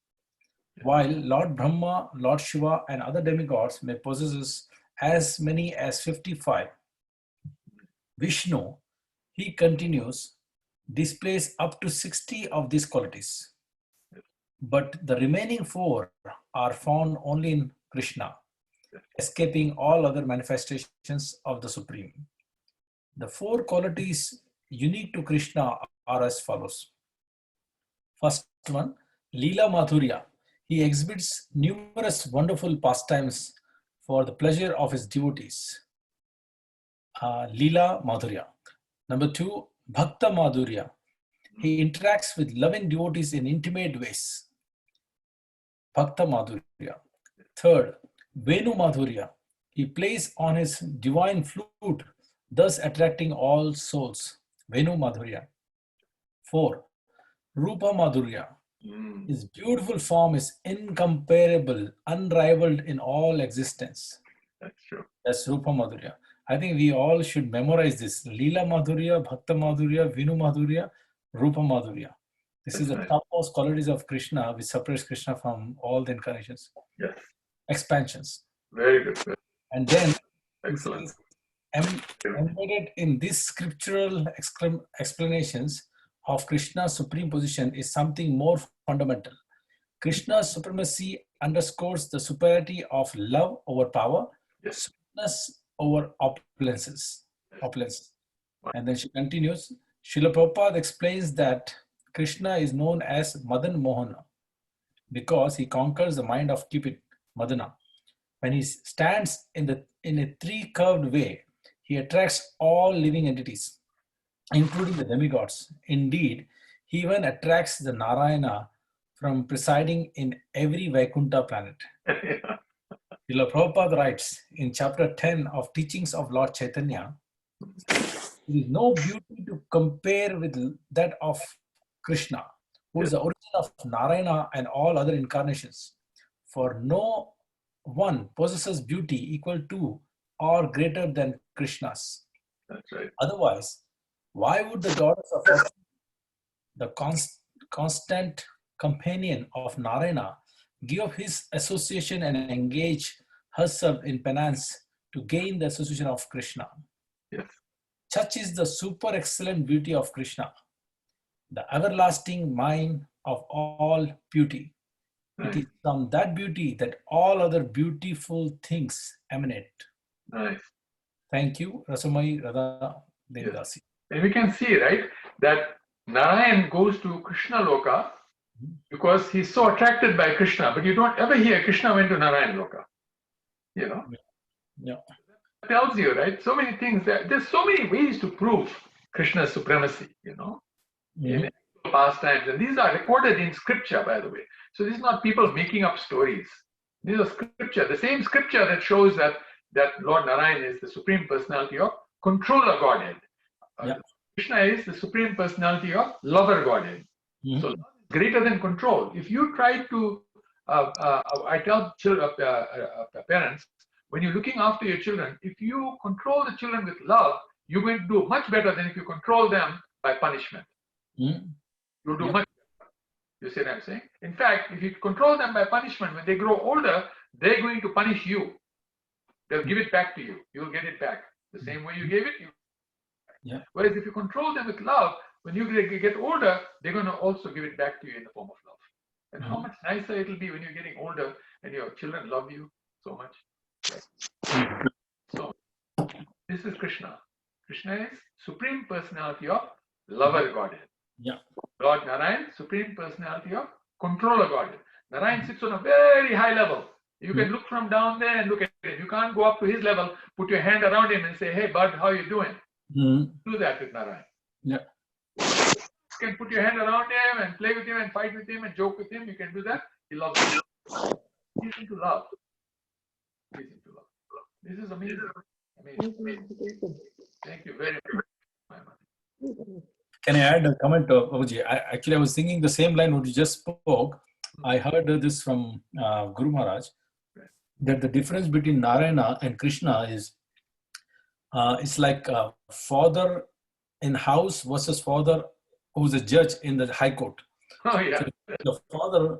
While Lord Brahma, Lord Shiva, and other demigods may possess as many as 55, Vishnu, he continues, displays up to 60 of these qualities. But the remaining 4 are found only in Krishna, escaping all other manifestations of the Supreme. The 4 qualities unique to Krishna are as follows. First one, Leela Madhurya. He exhibits numerous wonderful pastimes for the pleasure of his devotees. Leela Madhurya. Number 2, Bhakta Madhurya. He interacts with loving devotees in intimate ways. Bhakta Madhurya. Third, Venu Madhurya. He plays on his divine flute, thus attracting all souls. Venu Madhurya. 4, Rupa Madhurya. His beautiful form is incomparable, unrivaled in all existence. That's true. That's Rupa Madhurya. I think we all should memorize this. Leela Madhurya, Bhakta Madhurya, Vinu Madhurya, Rupa Madhurya. This is the topmost qualities of Krishna, which separates Krishna from all the incarnations. Yes. Expansions. Very good. And then Excellent. Embedded in these scriptural explanations of Krishna's supreme position is something more fundamental. Krishna's supremacy underscores the superiority of love over power, Yes. sweetness over opulence. And then she continues, Srila Prabhupada explains that Krishna is known as Madan Mohana because he conquers the mind of Cupid, Madana. When he stands in a three-curved way, he attracts all living entities, including the demigods. Indeed, he even attracts the Narayana from presiding in every Vaikuntha planet. Srila Prabhupada writes in chapter 10 of Teachings of Lord Chaitanya, there is no beauty to compare with that of Krishna, who is the origin of Narayana and all other incarnations. For no one possesses beauty equal to or greater than Krishna's. That's right. Otherwise, why would the goddess of fortune, the constant companion of Narayana, give up his association and engage herself in penance to gain the association of Krishna? Yes. Such is the super excellent beauty of Krishna, the everlasting mind of all beauty. Nice. It is from that beauty that all other beautiful things emanate. Nice. Thank you, Rasamai Radha Devidasi. Yes. And we can see, right, that Narayan goes to Krishna Loka because he's so attracted by Krishna, but you don't ever hear Krishna went to Narayan Loka. You know? Yeah. It tells you, right? So many things. There's so many ways to prove Krishna's supremacy, you know, in pastimes. And these are recorded in scripture, by the way. So this is not people making up stories. These are scripture, the same scripture that shows that Lord Narayan is the supreme personality of controller Godhead. Krishna is the supreme personality of lover Godhead. So love is greater than control. If you try to, I tell parents, when you're looking after your children, if you control the children with love, you're going to do much better than if you control them by punishment. You'll do much better. You see what I'm saying? In fact, if you control them by punishment, when they grow older, they're going to punish you. They'll give it back to you. You'll get it back. The same way you gave it, Whereas if you control them with love, when you get older, they're going to also give it back to you in the form of love. And how much nicer it'll be when you're getting older and your children love you so much. Right? So this is Krishna. Krishna is supreme personality of lover Godhead. Lord Narayan, supreme personality of controller Godhead. Narayan sits on a very high level. You can look from down there and look at him. You can't go up to his level, put your hand around him and say, hey, bud, how are you doing? Do that with Narayan. You can put your hand around him and play with him and fight with him and joke with him. You can do that. He loves you. He's into love. He's into love. This is amazing. Amazing. Thank you very much. Can I add a comment, Prabhuji? I was thinking the same line what you just spoke. I heard this from Guru Maharaj, that the difference between Narayana and Krishna is it's like father in house versus father who's a judge in the high court. Oh, yeah. So the father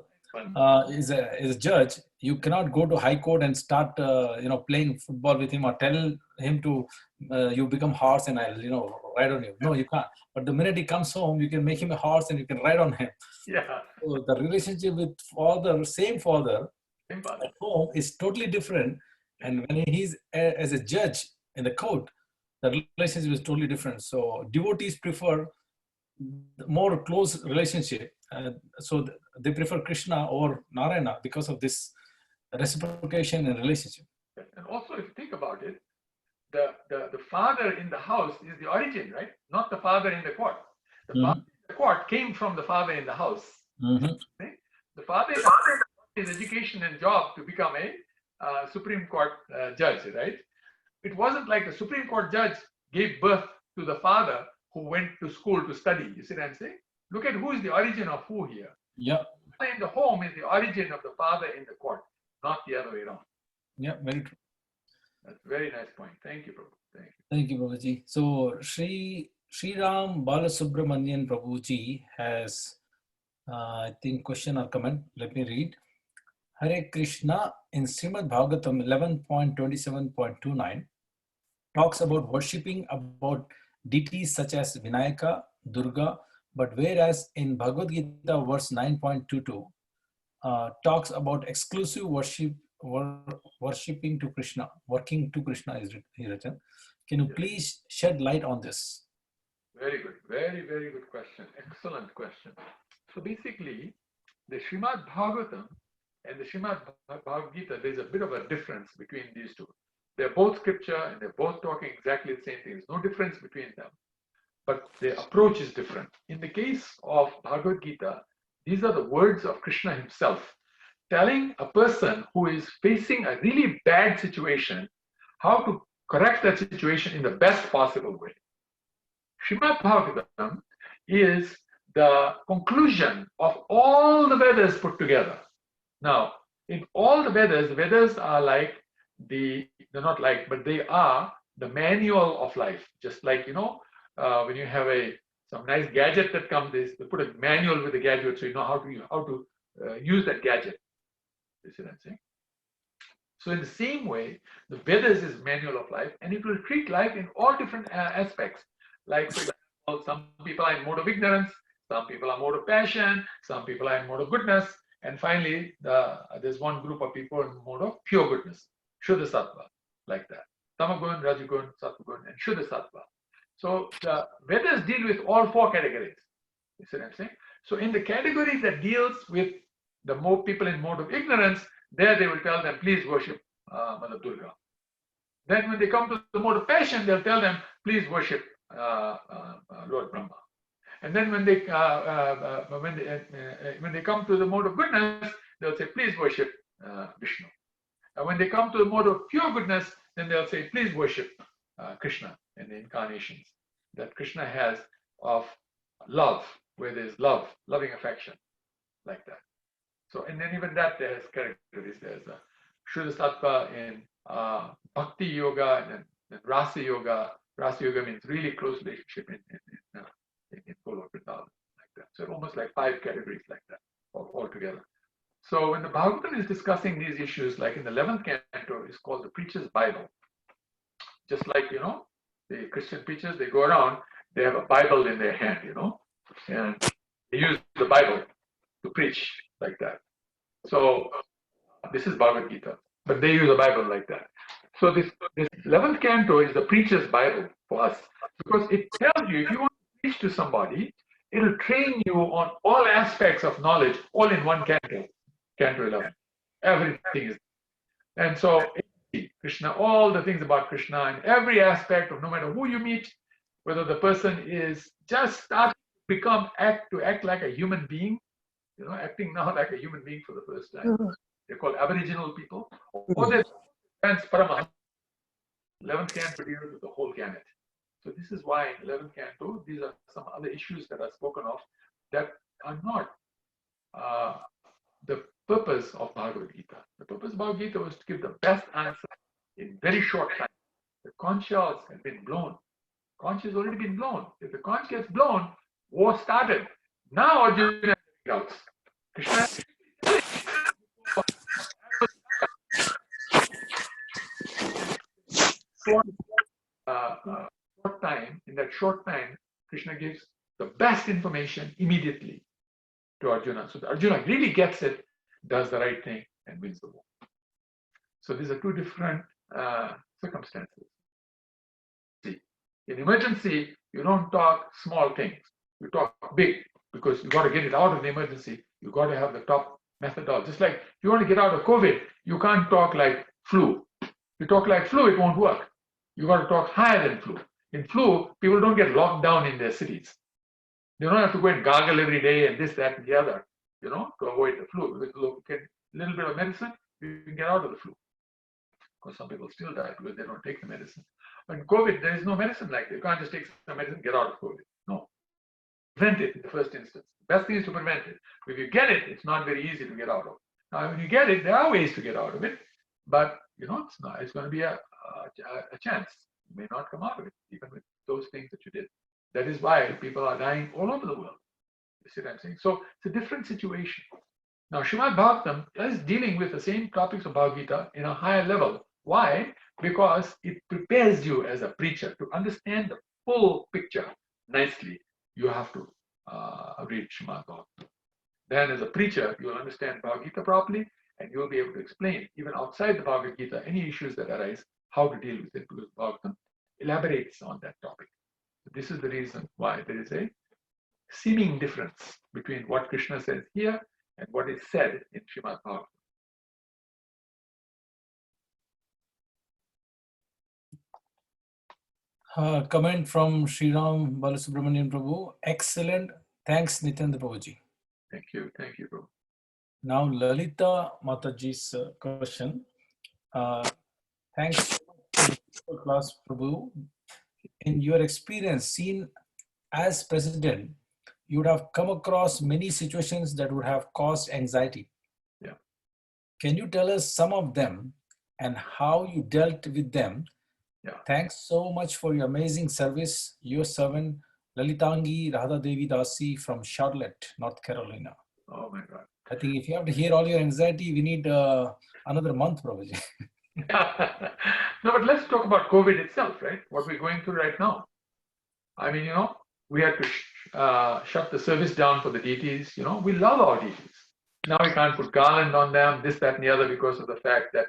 is a judge. You cannot go to high court and start playing football with him or tell him to you become horse and I'll ride on you. No, you can't. But the minute he comes home, you can make him a horse and you can ride on him. So the relationship with same father at home is totally different. And when he's as a judge in the court, the relationship is totally different. So devotees prefer more close relationship. So they prefer Krishna over Narayana because of this reciprocation and relationship. And also, if you think about it, the father in the house is the origin, right? Not the father in the court. The father in the court came from the father in the house. Right? The father in the house his education and job to become a Supreme Court judge, right? It wasn't like the Supreme Court judge gave birth to the father who went to school to study. You see what I'm saying? Look at who is the origin of who here. Yeah. The father in the home is the origin of the father in the court, not the other way around. Yeah, very true. That's a very nice point. Thank you, Prabhu. Thank you. Thank you, Prabhuji. So Sri Ram Balasubramanian Prabhuji has, I think, question or comment. Let me read. Hare Krishna in Srimad Bhagavatam 11.27.29. talks about worshipping about deities such as Vinayaka, Durga, but whereas in Bhagavad Gita verse 9.22 talks about exclusive worshipping to Krishna, working to Krishna is written. Can you please shed light on this? Very good. Very, very good question. Excellent question. So basically, the Srimad Bhagavatam and the Srimad Bhagavad Gita, there's a bit of a difference between these two. They're both scripture and they're both talking exactly the same thing. There's no difference between them, but the approach is different. In the case of Bhagavad Gita, these are the words of Krishna himself, telling a person who is facing a really bad situation how to correct that situation in the best possible way. Srimad Bhagavatam is the conclusion of all the Vedas put together. Now, in all the Vedas are like they're not like, but they are the manual of life. Just like, when you have some nice gadget that comes, they put a manual with the gadget so you know how to use that gadget. You see what I'm saying? So in the same way, the Vedas is manual of life, and it will treat life in all different aspects. Like, for example, some people are in mode of ignorance, some people are in mode of passion, some people are in mode of goodness, and finally, there's one group of people in mode of pure goodness, Shuddha Sattva, like that. Tamagun, Rajagun, Sattvagun, and Shuddha Sattva. So the Vedas deal with all four categories. You see what I'm saying? So in the category that deals with the more people in mode of ignorance, there they will tell them, please worship Mother Durga. Then when they come to the mode of passion, they'll tell them, please worship Lord Brahma. And then when they come to the mode of goodness, they'll say, please worship Vishnu. And when they come to the mode of pure goodness, then they'll say, please worship Krishna and the incarnations that Krishna has of love, where there's love, loving affection, like that. So, and then even that there's categories. There's Shuddha Sattva in Bhakti Yoga, and then Rasa Yoga. Rasa Yoga means really close relationship in Goloka Vrindavan, like that. So almost like 5 categories like that all together. So when the Bhagavatam is discussing these issues, like in the 11th canto, is called the Preacher's Bible. Just like, the Christian preachers, they go around, they have a Bible in their hand, and they use the Bible to preach like that. So this is Bhagavad Gita, but they use a Bible like that. So this 11th canto is the Preacher's Bible for us, because it tells you if you want to preach to somebody, it'll train you on all aspects of knowledge, all in one canto, canto 11. Everything is. And so Krishna, all the things about Krishna, and every aspect of no matter who you meet, whether the person is just starting to act like a human being, acting now like a human being for the first time. They're called Aboriginal people, or they're Paramahansa. 11th canto deals with the whole gamut. So this is why in 11th canto, these are some other issues that are spoken of that are not the purpose of Bhagavad Gita. The purpose of Bhagavad Gita was to give the best answer in very short time. The conch shells have been blown. Conch has already been blown. If the conch gets blown, war started. Now Arjuna doubts. Krishna in that short time, Krishna gives the best information immediately to Arjuna. So Arjuna really gets it, does the right thing, and wins the war. So these are 2 different circumstances. See, in emergency, you don't talk small things. You talk big, because you got to get it out of the emergency. You got to have the top methodology. Just like if you want to get out of COVID, you can't talk like flu. You talk like flu, it won't work. You got to talk higher than flu. In flu, people don't get locked down in their cities. They don't have to go and gargle every day and this, that, and the other, to avoid the flu. With a little bit of medicine, you can get out of the flu. Because some people still die because they don't take the medicine. But in COVID, there is no medicine like that. You can't just take some medicine and get out of COVID. No. Prevent it in the first instance. The best thing is to prevent it. If you get it, it's not very easy to get out of. Now, when you get it, there are ways to get out of it. But, it's going to be a chance. You may not come out of it, even with those things that you did. That is why people are dying all over the world. You see what I'm saying? So it's a different situation. Now, Srimad Bhagavatam is dealing with the same topics of Bhagavad Gita in a higher level. Why? because it prepares you as a preacher to understand the full picture nicely. You have to read Srimad Bhagavatam. Then as a preacher, you will understand Bhagavad Gita properly, and you will be able to explain, even outside the Bhagavad Gita, any issues that arise, how to deal with it, because Bhagavatam elaborates on that topic. So this is the reason why there is a seeming difference between what Krishna says here and what is said in Srimad Bhagavatam. Comment from Sriram Balasubramanian Prabhu. Excellent. Thanks, Nityananda Prabhuji. Thank you, Prabhu. Now, Lalita Mataji's question. Thanks for class, Prabhu. In your experience, seen as president, you would have come across many situations that would have caused anxiety. Yeah. Can you tell us some of them and how you dealt with them? Yeah. Thanks so much for your amazing service. Your servant, Lalitangi Radha Devi Dasi from Charlotte, North Carolina. Oh my God. I think if you have to hear all your anxiety, we need another month, probably. No, but let's talk about COVID itself, right? What we're going through right now. I mean, we had to shut the service down for the deities. We love our deities. Now we can't put garland on them, this, that, and the other, because of the fact that,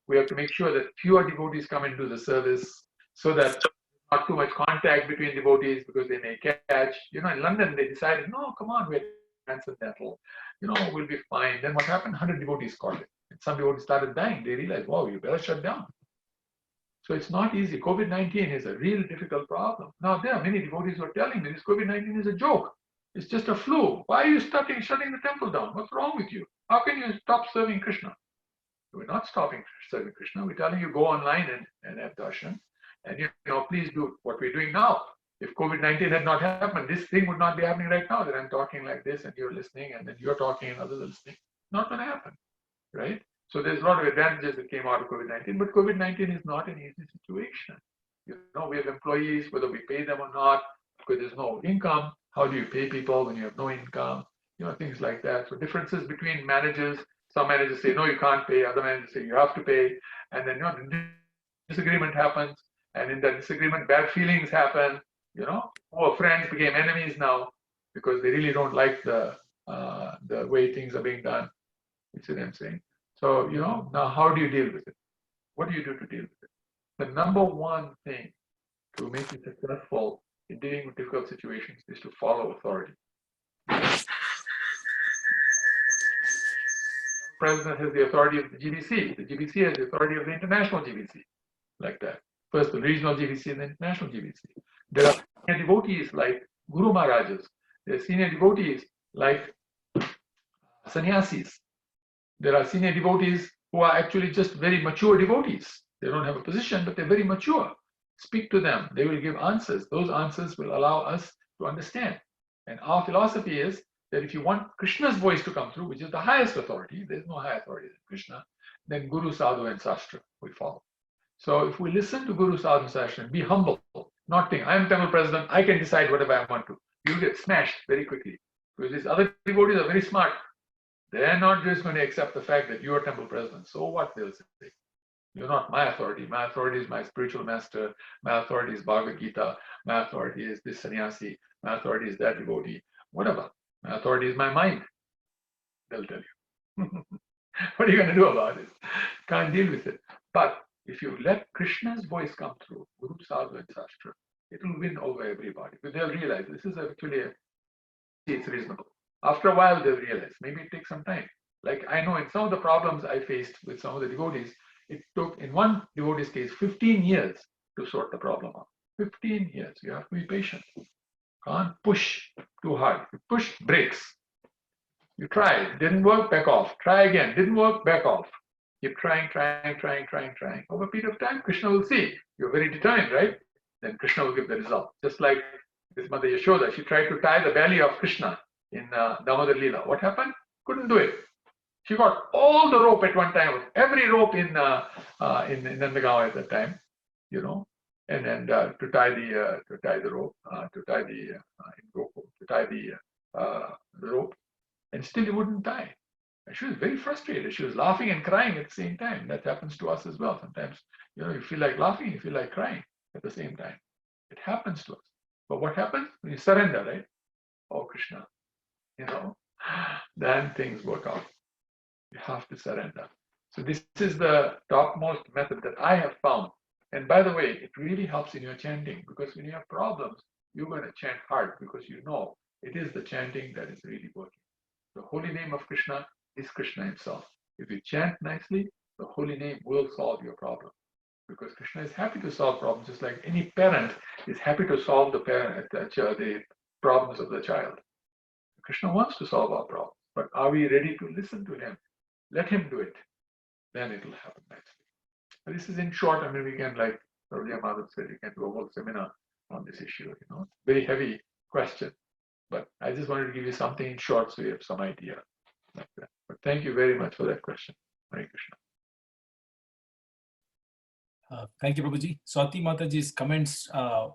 we have to make sure that fewer devotees come into the service so that not too much contact between devotees, because they may catch. In London, they decided, no, come on, we're transcendental. We'll be fine. Then what happened? 100 devotees called it. And some devotees started dying. They realized, wow, you better shut down. So it's not easy. COVID-19 is a real difficult problem. Now, there are many devotees who are telling me this COVID-19 is a joke. It's just a flu. Why are you shutting the temple down? What's wrong with you? How can you stop serving Krishna? We're not stopping serving Krishna. We're telling you go online and have darshan. And please do what we're doing now. If COVID-19 had not happened, this thing would not be happening right now, that I'm talking like this and you're listening, and then you're talking and others are listening. Not going to happen, right? So there's a lot of advantages that came out of COVID-19, but COVID-19 is not an easy situation. We have employees, whether we pay them or not, because there's no income. How do you pay people when you have no income? Things like that. So differences between managers. Some managers say, no, you can't pay. Other managers say, you have to pay. And then, the disagreement happens. And in that disagreement, bad feelings happen. Poor friends became enemies now because they really don't like the way things are being done. You see what I'm saying? So, now how do you deal with it? What do you do to deal with it? The number one thing to make you successful in dealing with difficult situations is to follow authority. The president has the authority of the GBC. The GBC has the authority of the international GBC, like that. First the regional GBC and the international GBC. There are senior devotees like Guru Maharajas. There are senior devotees like sannyasis. There are senior devotees who are actually just very mature devotees. They don't have a position, but they're very mature. Speak to them. They will give answers. Those answers will allow us to understand. And our philosophy is that if you want Krishna's voice to come through, which is the highest authority, there's no higher authority than Krishna, then Guru, Sadhu, and Sastra we follow. So if we listen to Guru, Sadhu, and Sastra and be humble, not think, I'm temple president, I can decide whatever I want to, you'll get smashed very quickly. Because these other devotees are very smart. They're not just going to accept the fact that you're temple president. So what they'll say? You're not my authority. My authority is my spiritual master. My authority is Bhagavad Gita. My authority is this sannyasi. My authority is that devotee. Whatever. My authority is my mind. They'll tell you. What are you going to do about it? Can't deal with it. But if you let Krishna's voice come through, Guru, Sadhu, and Sastra, it will win over everybody. But they'll realize this is actually it's reasonable. After a while, they'll realize. Maybe it takes some time. Like I know in some of the problems I faced with some of the devotees, it took, in one devotee's case, 15 years to sort the problem out. 15 years. You have to be patient. Can't push too hard. You push, breaks. You try, didn't work, back off. Try again, didn't work, back off. Keep trying. Over a period of time, Krishna will see. You're very determined, right? Then Krishna will give the result. Just like this Mother Yashoda, she tried to tie the belly of Krishna in Damodar Leela. What happened? Couldn't do it. She got all the rope at one time, every rope in Nandagaon at that time, and then to tie the rope, to tie the rope, and still it wouldn't tie. And she was very frustrated. She was laughing and crying at the same time. That happens to us as well. Sometimes, you feel like laughing, you feel like crying at the same time. It happens to us. But what happens? When you surrender, right? Oh, Krishna, then things work out. You have to surrender. So this is the topmost method that I have found. And by the way, it really helps in your chanting, because when you have problems, you're going to chant hard because you know it is the chanting that is really working. The holy name of Krishna is Krishna himself. If you chant nicely, the holy name will solve your problem, because Krishna is happy to solve problems, just like any parent is happy to solve the problems of the child. Krishna wants to solve our problems, but are we ready to listen to him? Let him do it. Then it will happen nicely. And this is in short. I mean, we can, like Prabhu Madhav said, you can do a whole seminar on this issue. Very heavy question, but I just wanted to give you something in short so you have some idea like that. But thank you very much for that question. Hare Krishna. Thank you, Prabhuji. Swati Mataji's comments, Hare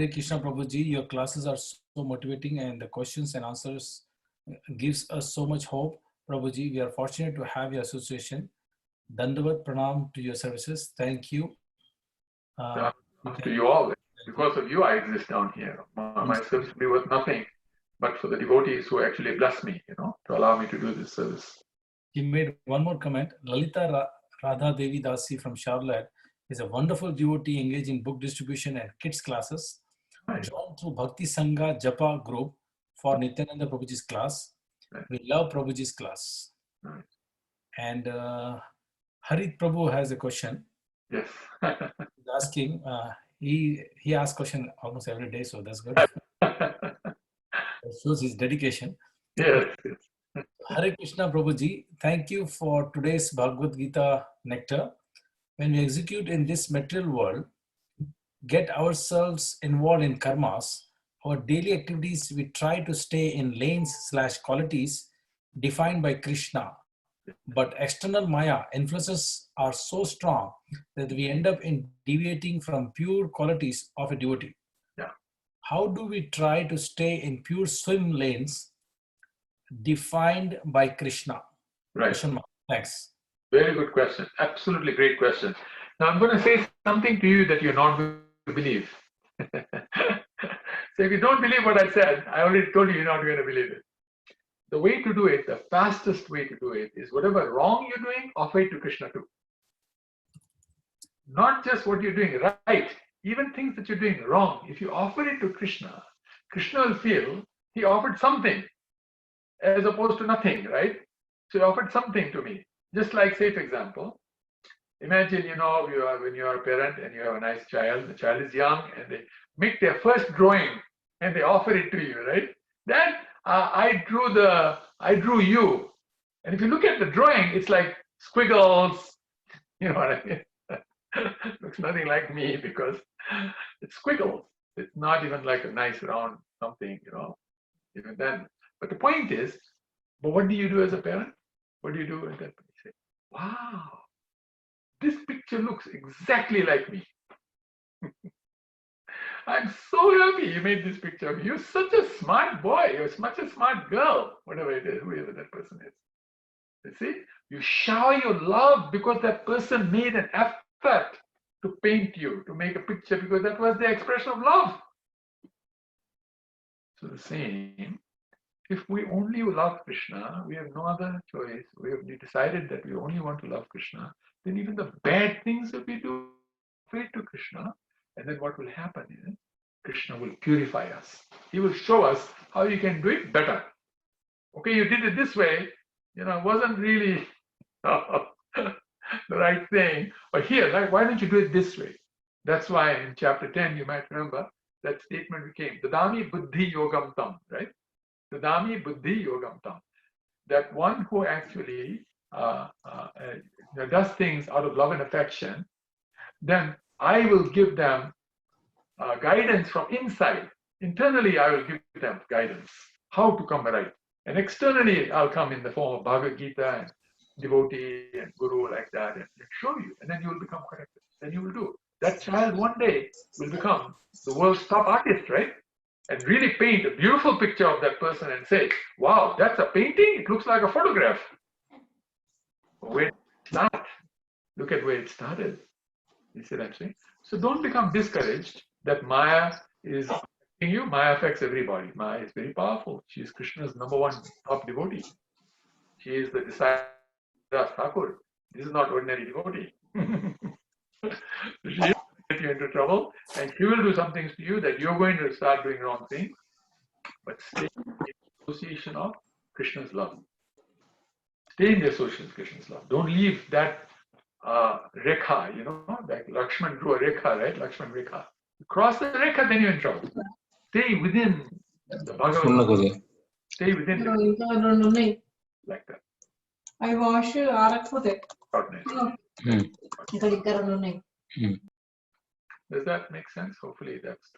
Krishna, Prabhuji, your classes are so motivating and the questions and answers gives us so much hope. Prabhuji, we are fortunate to have your association. Dandavat Pranam to your services. Thank you. To you all. Because of you, I exist down here. My service would be worth nothing, but for the devotees who actually bless me, to allow me to do this service. He made one more comment. Lalita Radha Devi Dasi from Charlotte is a wonderful devotee engaged in book distribution and kids classes. Right. Joined through Bhakti Sangha Japa group for Nityananda Prabhuji's class. Right. We love Prabhuji's class. Right. And Harit Prabhu has a question. Yes. He's asking, he asks question almost every day, so that's good. It shows his dedication. Yes. Hare Krishna Prabhuji, thank you for today's Bhagavad Gita nectar. When we execute in this material world, get ourselves involved in karmas, our daily activities, we try to stay in lanes/qualities defined by Krishna. But external Maya influences are so strong that we end up in deviating from pure qualities of a devotee. Yeah. How do we try to stay in pure swim lanes defined by Krishna? Right. Thanks. Very good question. Absolutely great question. Now I'm going to say something to you that you're not going to believe. So if you don't believe what I said, I already told you you're not going to believe it. The way to do it, the fastest way to do it is whatever wrong you're doing, offer it to Krishna too. Not just what you're doing right, even things that you're doing wrong. If you offer it to Krishna, Krishna will feel he offered something as opposed to nothing, right? So he offered something to me. Just like, say, for example, imagine, when you are a parent and you have a nice child, the child is young and they make their first drawing and they offer it to you, right? Then I drew you. And if you look at the drawing, it's like squiggles, you know what I mean? Looks nothing like me because it's squiggles. It's not even like a nice round something, even then. But the point is, but what do you do as a parent? What do you do at that point? You say, wow, this picture looks exactly like me. I'm so happy you made this picture of me. You're such a smart boy. You're such a smart girl, whatever it is, whoever that person is. You see, you shower your love because that person made an effort to paint you, to make a picture, because that was the expression of love. So the same, if we only love Krishna, we have no other choice. We have decided that we only want to love Krishna, then even the bad things that we do, pray to Krishna, and then what will happen is, Krishna will purify us. He will show us how you can do it better. Okay, you did it this way, it wasn't really the right thing. But here, like, why don't you do it this way? That's why in chapter 10, you might remember, that statement became, Dadami buddhi yogam tam, right? Dadami buddhi yogam tam. That one who actually does things out of love and affection, then I will give them guidance from inside. Internally, I will give them guidance, how to come right. And externally, I'll come in the form of Bhagavad Gita and devotee and guru like that and show you. And then you will become corrected. Then you will do. That child one day will become the world's top artist, right? and really paint a beautiful picture of that person and say, wow, that's a painting? It looks like a photograph. Where did it start? Look at where it started. You see what I'm saying? So don't become discouraged that Maya is affecting you. Maya affects everybody. Maya is very powerful. She is Krishna's #1 top devotee. She is the disciple of Thakur. This is not ordinary devotee. She will get you into trouble, and she will do some things to you that you're going to start doing wrong things, but stay in the association of Krishna's love. Stay in the association of Krishna's love. Don't leave that rekha, like Lakshman drew a rekha, right? Lakshman rekha. You cross the rekha, then you're in trouble. Stay within the Bhagavad. Stay within it. Like that. I wash Does that make sense? Hopefully that's.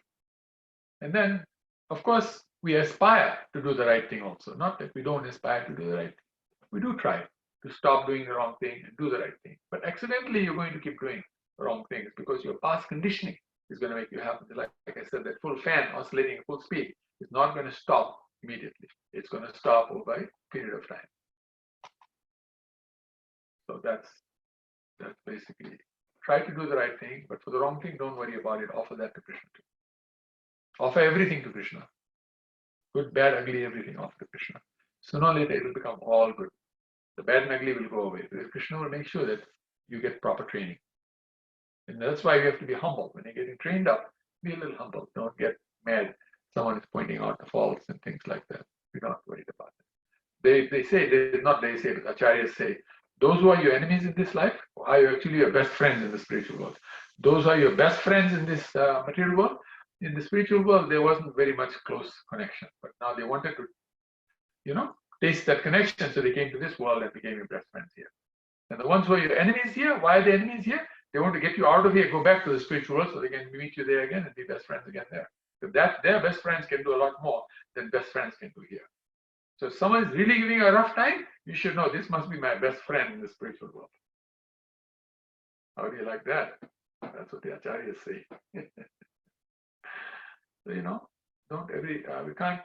And then, of course, we aspire to do the right thing also. Not that we don't aspire to do the right thing. We do try to stop doing the wrong thing and do the right thing. But accidentally, you're going to keep doing the wrong things because your past conditioning is going to make you happen. Like I said, that full fan oscillating at full speed is not going to stop immediately. It's going to stop over a period of time. So that's basically, try to do the right thing, but for the wrong thing, don't worry about it. Offer that to Krishna too. Offer everything to Krishna. Good, bad, ugly, everything offer to Krishna. Sooner or later, it will become all good. The bad and ugly will go away. Because Krishna will make sure that you get proper training. And that's why you have to be humble. When you're getting trained up, be a little humble. Don't get mad. Someone is pointing out the faults and things like that. We're not worried about it. They say, but acharyas say, those who are your enemies in this life are actually your best friends in the spiritual world. Those who are your best friends in this material world, in the spiritual world, there wasn't very much close connection. But now they wanted to, taste that connection, so they came to this world and became your best friends here. And the ones who are your enemies here, why are they enemies here? They want to get you out of here, go back to the spiritual world so they can meet you there again and be best friends again there. If their best friends can do a lot more than best friends can do here. So if someone is really giving you a rough time, you should know this must be my best friend in the spiritual world. How do you like that? That's what the acharyas say. So, we can't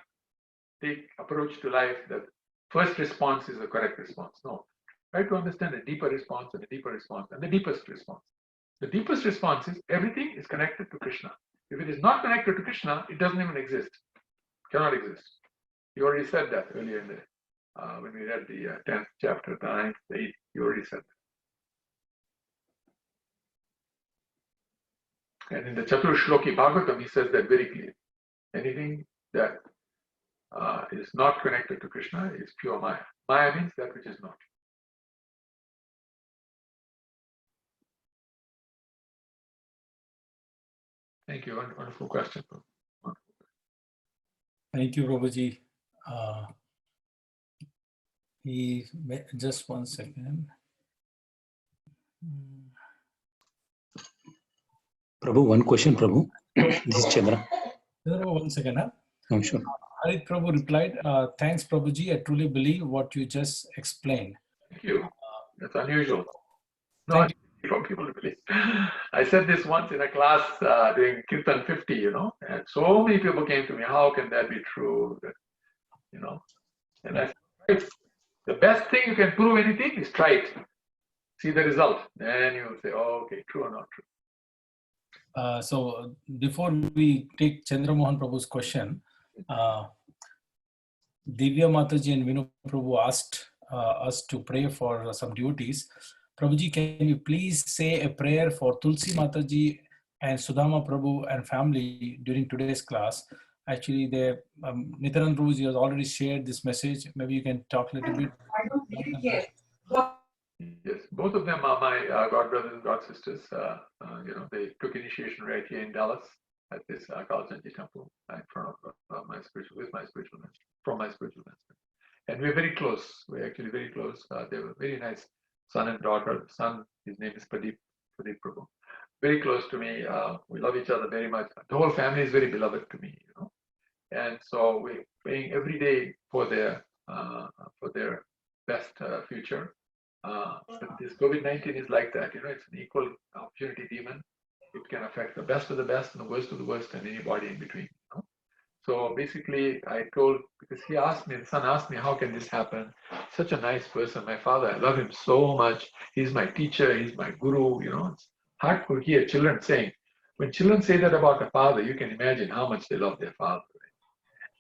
take approach to life that first response is the correct response. No. Try to understand a deeper response and a deeper response and the deepest response. The deepest response is everything is connected to Krishna. If it is not connected to Krishna, it doesn't even exist. Cannot exist. You already said that earlier in the when we read the 10th chapter, the 9th, the 8th. You already said that. And in the Chatur Shloki Bhagavatam, he says that very clearly. Anything that is not connected to Krishna is pure Maya. Maya means that which is not. Thank you. Wonderful question. Thank you, Prabhuji. Just 1 second. Prabhu, one question, Prabhu. This is Chandra. 1 second. Huh? I'm sure. Harit Prabhu replied, thanks, Prabhuji. I truly believe what you just explained. Thank you. That's unusual. No, for people to believe. I said this once in a class during Kirtan 50, and so many people came to me, how can that be true? And I said, the best thing you can prove anything is try it. See the result. Then you will say, oh, okay, true or not true. So before we take Chandra Mohan Prabhu's question, Divya Mataji and Vinu Prabhu asked us to pray for some devotees. Prabhuji, can you please say a prayer for Tulsi Mataji and Sudama Prabhu and family during today's class? Actually, Nityananda Prabhuji has already shared this message. Maybe you can talk a little bit. I don't really care. Yes, both of them are my god brothers and god sisters. They took initiation right here in Dallas at this Kalajanji temple in front of my spiritual master, from my spiritual master. And we're very close. We're actually very close. They were very nice son and daughter. The son, his name is Pradeep Prabhu. Very close to me. We love each other very much. The whole family is very beloved to me, And so we're praying every day for their best future. But this COVID-19 is like that, it's an equal opportunity demon. It can affect the best of the best and the worst of the worst and anybody in between. So basically, I told, because he asked me, the son asked me, how can this happen? Such a nice person, my father, I love him so much. He's my teacher, he's my guru, you know. It's hard to hear children saying. When children say that about a father, you can imagine how much they love their father.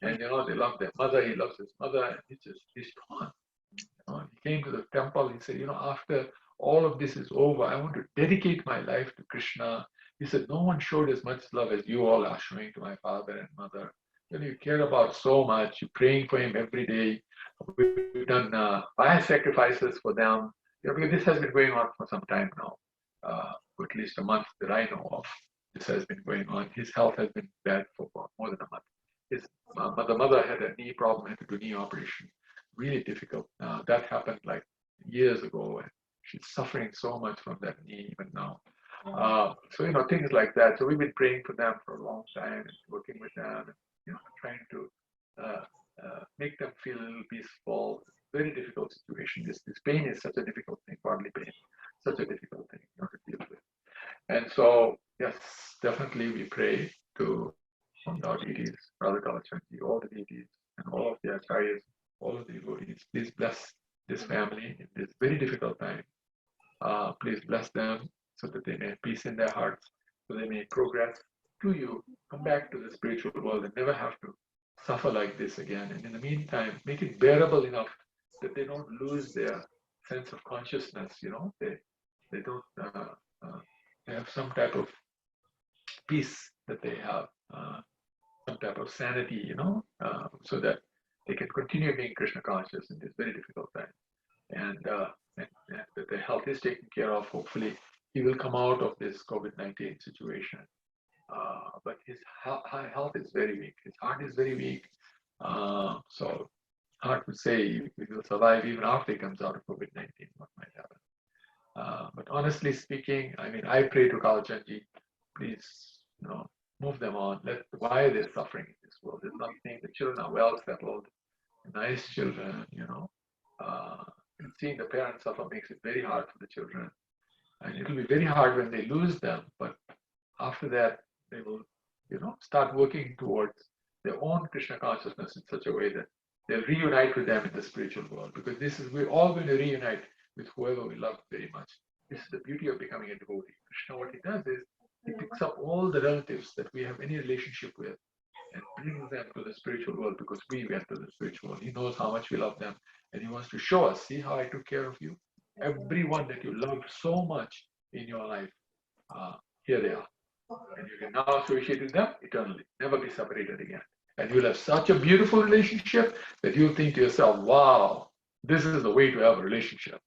Right? And you know, they love their mother, he loves his mother, and he's torn. You know, he came to the temple, he said, you know, after all of this is over, I want to dedicate my life to Krishna. He said, no one showed as much love as you all are showing to my father and mother. You know, you care about so much, you're praying for him every day. We've done fire sacrifices for them. You know, because this has been going on for some time now, for at least a month that I know of. This has been going on. His health has been bad for more than a month. His mother had a knee problem, had to do knee operation. Really difficult. That happened like years ago, and she's suffering so much from that knee even now. So you know, things like that. So we've been praying for them for a long time and working with them, and you know, trying to make them feel a little peaceful. Very difficult situation. This pain is such a difficult thing, bodily pain, such a difficult thing, you know, to deal with. And so, yes, definitely we pray to our deities, Radha Kalachandji, all the deities, and all of the acharyas, all of the devotees. Please bless this family in this very difficult time. Please bless them so that they may have peace in their hearts, so they may progress to you, come back to the spiritual world and never have to suffer like this again. And in the meantime, make it bearable enough that they don't lose their sense of consciousness, you know, they don't have some type of peace that they have, some type of sanity, you know, so that they can continue being Krishna conscious in this very difficult time. And that the health is taken care of. Hopefully, he will come out of this COVID-19 situation. But his health is very weak. His heart is very weak. So hard to say if he will survive even after he comes out of COVID-19, what might happen. But honestly speaking, I mean, I pray to Kalachandji, please, you know, move them on. Why are they suffering in this world? There's nothing. The children are well settled, nice children, you know. And seeing the parents suffer makes it very hard for the children. And it'll be very hard when they lose them. But after that, they will, you know, start working towards their own Krishna consciousness in such a way that they'll reunite with them in the spiritual world. Because we're all going to reunite with whoever we love very much. This is the beauty of becoming a devotee. Krishna, what he does is, he picks up all the relatives that we have any relationship with and brings them to the spiritual world because we went to the spiritual world. He knows how much we love them and he wants to show us, see how I took care of you? Everyone that you loved so much in your life, here they are. And you can now associate with them eternally, never be separated again. And you'll have such a beautiful relationship that you'll think to yourself, wow, this is the way to have a relationship,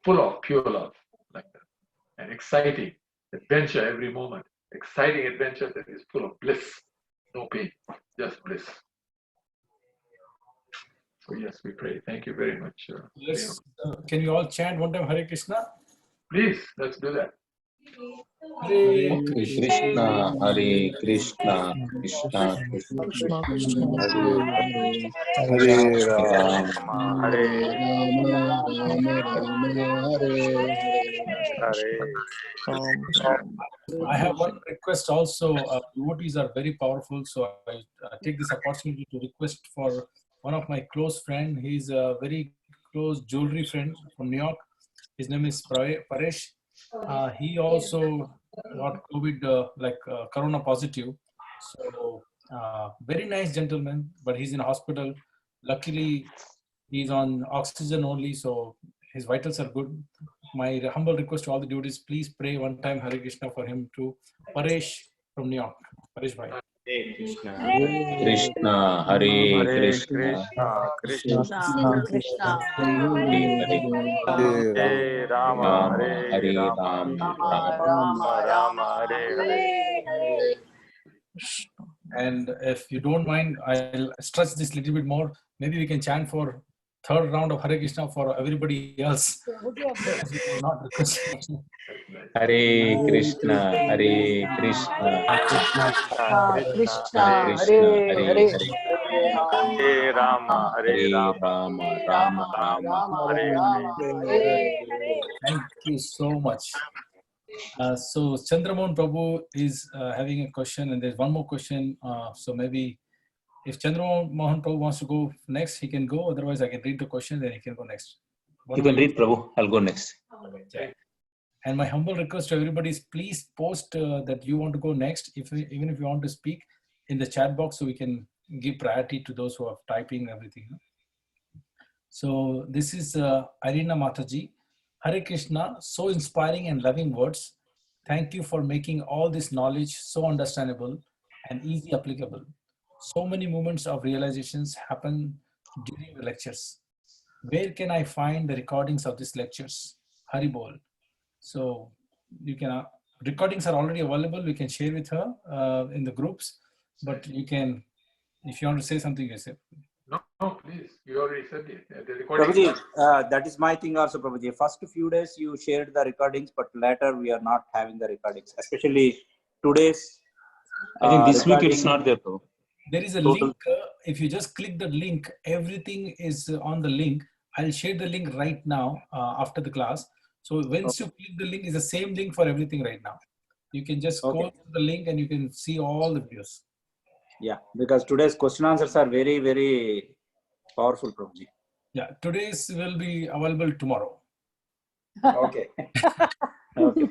full of pure love, like that. And exciting adventure every moment, exciting adventure that is full of bliss, no pain, just bliss. So yes, we pray. Thank you very much. Can you all chant one time Hare Krishna? Please, let's do that. Hare Krishna, Hare Krishna, Krishna Krishna, Hare Ram, Rama, Hare I have one request also. Devotees are very powerful, so I take this opportunity to request for one of my close friend. He's a very close jewelry friend from New York. His name is Paresh. He also got COVID, corona positive. So very nice gentleman, but he's in hospital. Luckily, he's on oxygen only, so his vitals are good. My humble request to all the devotees, please pray one time Hare Krishna for him too. Paresh from New York. Paresh bhai. Krishna, Hare Krishna, Krishna Krishna, Hare Rama, Hare Rama, Rama Hare. And if you don't mind, I'll stretch this a little bit more. Maybe we can chant for third round of Hare Krishna for everybody else. Not requesting. Hare Krishna, Hare Krishna, Krishna, Hare Hare Rama, Hare Rama, Rama Rama, Thank you so much. So Chandramohan Prabhu is having a question, and there's one more question. So maybe If Chandra Mohan Prabhu wants to go next, he can go. Otherwise, I can read the question, then he can go next. You can read, Prabhu. I'll go next. Okay. And my humble request to everybody is please post that you want to go next, even if you want to speak in the chat box, so we can give priority to those who are typing everything. So this is Irina Mataji. Hare Krishna, so inspiring and loving words. Thank you for making all this knowledge so understandable and easy applicable. So many moments of realizations happen during the lectures. Where can I find the recordings of these lectures? Hari Bol. So you can, recordings are already available. We can share with her in the groups, but you can, if you want to say something, you say. No, please. You already said it. The recording. Prabhuji, that is my thing also, Prabhuji. First few days you shared the recordings, but later we are not having the recordings. Especially today's. I think this week it's not there, Prabhu. There is a link. If you just click the link, everything is on the link. I'll share the link right now after the class. So once you click the link, it's the same link for everything right now. You can just go to the link and you can see all the videos. Yeah, because today's question answers are very, very powerful, Prabhuji. Yeah, today's will be available tomorrow. Okay. Okay.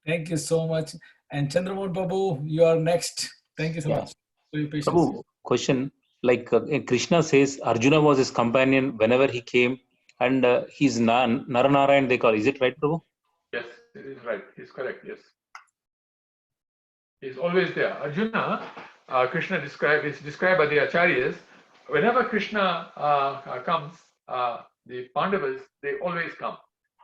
Thank you so much. And Chandramohan Prabhu, you are next. Thank you so much for your patience. Prabhu, question, like Krishna says Arjuna was his companion whenever he came, and he's Naranarayan they call. Is it right, Prabhu? Yes, it is right. He's correct. Yes. He's always there. Arjuna, Krishna is described by the acharyas. Whenever Krishna comes, the Pandavas, they always come.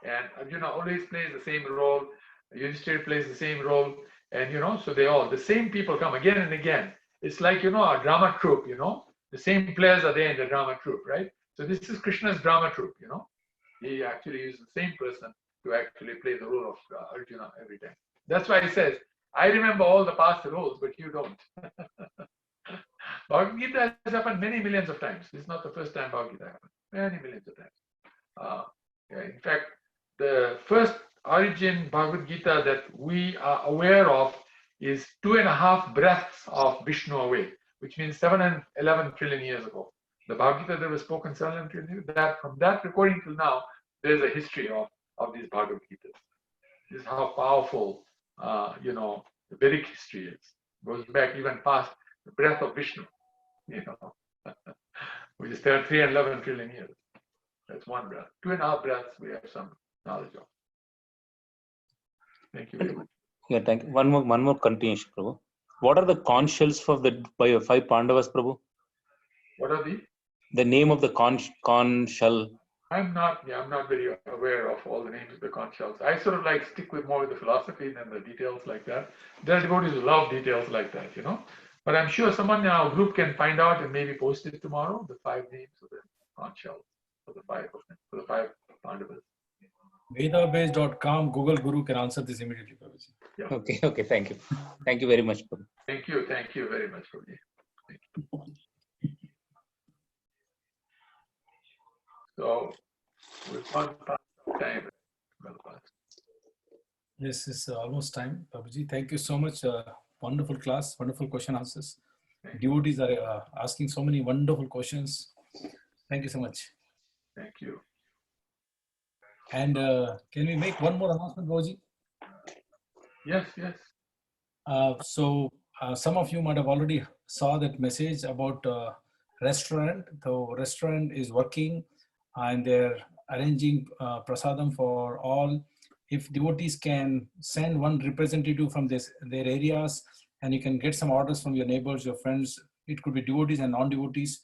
And Arjuna always plays the same role. Yudhishthira plays the same role. And, so the same people come again and again. It's like, a drama troupe, the same players are there in the drama troupe, right? So this is Krishna's drama troupe, He actually uses the same person to actually play the role of Arjuna every time. That's why he says, I remember all the past roles, but you don't. Bhagavad Gita has happened many millions of times. This is not the first time Bhagavad Gita happened. Many millions of times. In fact, the first origin Bhagavad Gita that we are aware of is 2.5 breaths of Vishnu away, which means 711 trillion years ago. The Bhagavad Gita that was spoken 711 trillion years ago, from that recording till now, there's a history of these Bhagavad Gitas. This is how powerful, the Vedic history is. Goes back even past the breath of Vishnu, which is 311 trillion years. That's one breath. 2.5 breaths we have some knowledge of. Thank you very much. Yeah, thank you. One more continuation, Prabhu. What are the conch shells for the 5 Pandavas, Prabhu? What are the name of the conch shell? I'm not very aware of all the names of the conch shells. I sort of stick more with the philosophy than the details like that. There are devotees who love details like that, But I'm sure someone in our group can find out and maybe post it tomorrow, the 5 names of the conch shells for the 5 of them, for the 5 Pandavas. Vedabase.com, Google Guru can answer this immediately, Prabhuji. Yeah. Okay, thank you. Thank you very much, Prabhu. Thank you very much, Prabhuji. Thank you. So, we've gone past time. This is almost time, Prabhuji. Thank you so much. Wonderful class, wonderful question answers. Devotees are asking so many wonderful questions. Thank you so much. Thank you. And can we make one more announcement, Prabhuji? Yes. So some of you might have already saw that message about restaurant. The restaurant is working and they're arranging prasadam for all. If devotees can send one representative from their areas and you can get some orders from your neighbors, your friends, it could be devotees and non-devotees.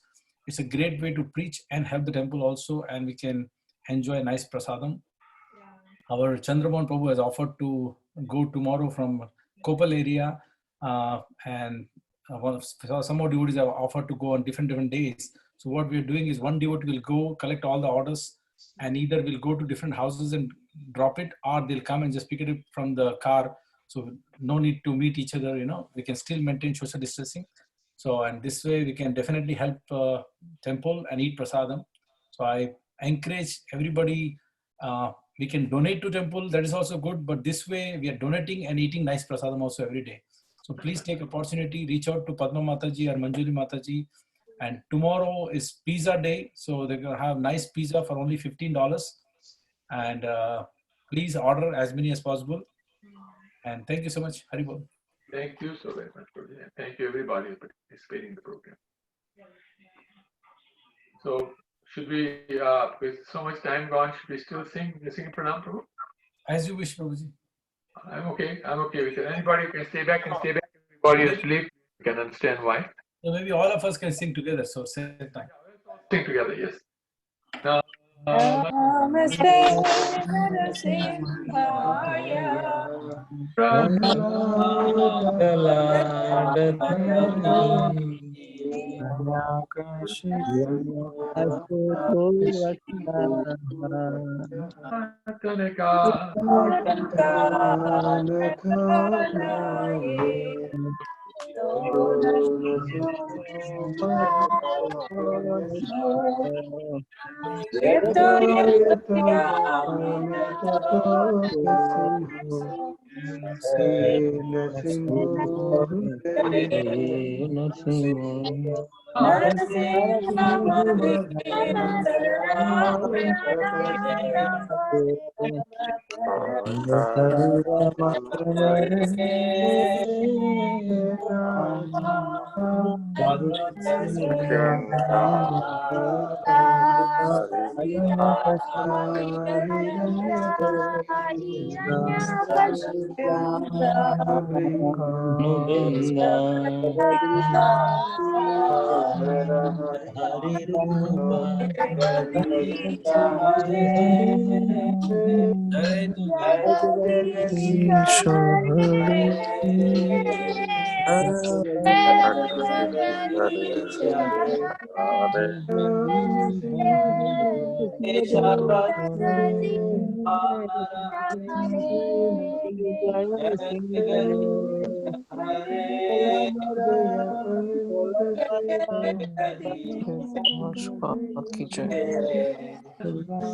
It's a great way to preach and help the temple also, and we can enjoy a nice prasadam. Our Chandramohan Prabhu has offered to go tomorrow from Kopal area and some more devotees have offered to go on different days. So what we're doing is one devotee will go collect all the orders and either we'll go to different houses and drop it, or they'll come and just pick it up from the car. So no need to meet each other, we can still maintain social distancing. So, and this way we can definitely help temple and eat prasadam. So I encourage everybody, we can donate to temple, that is also good, but this way we are donating and eating nice prasadam also every day. So please take opportunity, reach out to Padma Mataji or Manjuli Mataji. And tomorrow is pizza day, so they're gonna have nice pizza for only $15. And please order as many as possible. And thank you so much, Haribol. Thank you so very much, Prabhuji. And thank you everybody for participating in the program. So should we, with so much time gone, should we still sing Pranam, Prabhu? As you wish, Prabhuji. I'm okay with it. Anybody can stay back. Everybody is asleep. You can understand why. So maybe all of us can sing together. So same time. Sing together, yes. Namaste Narasimhaya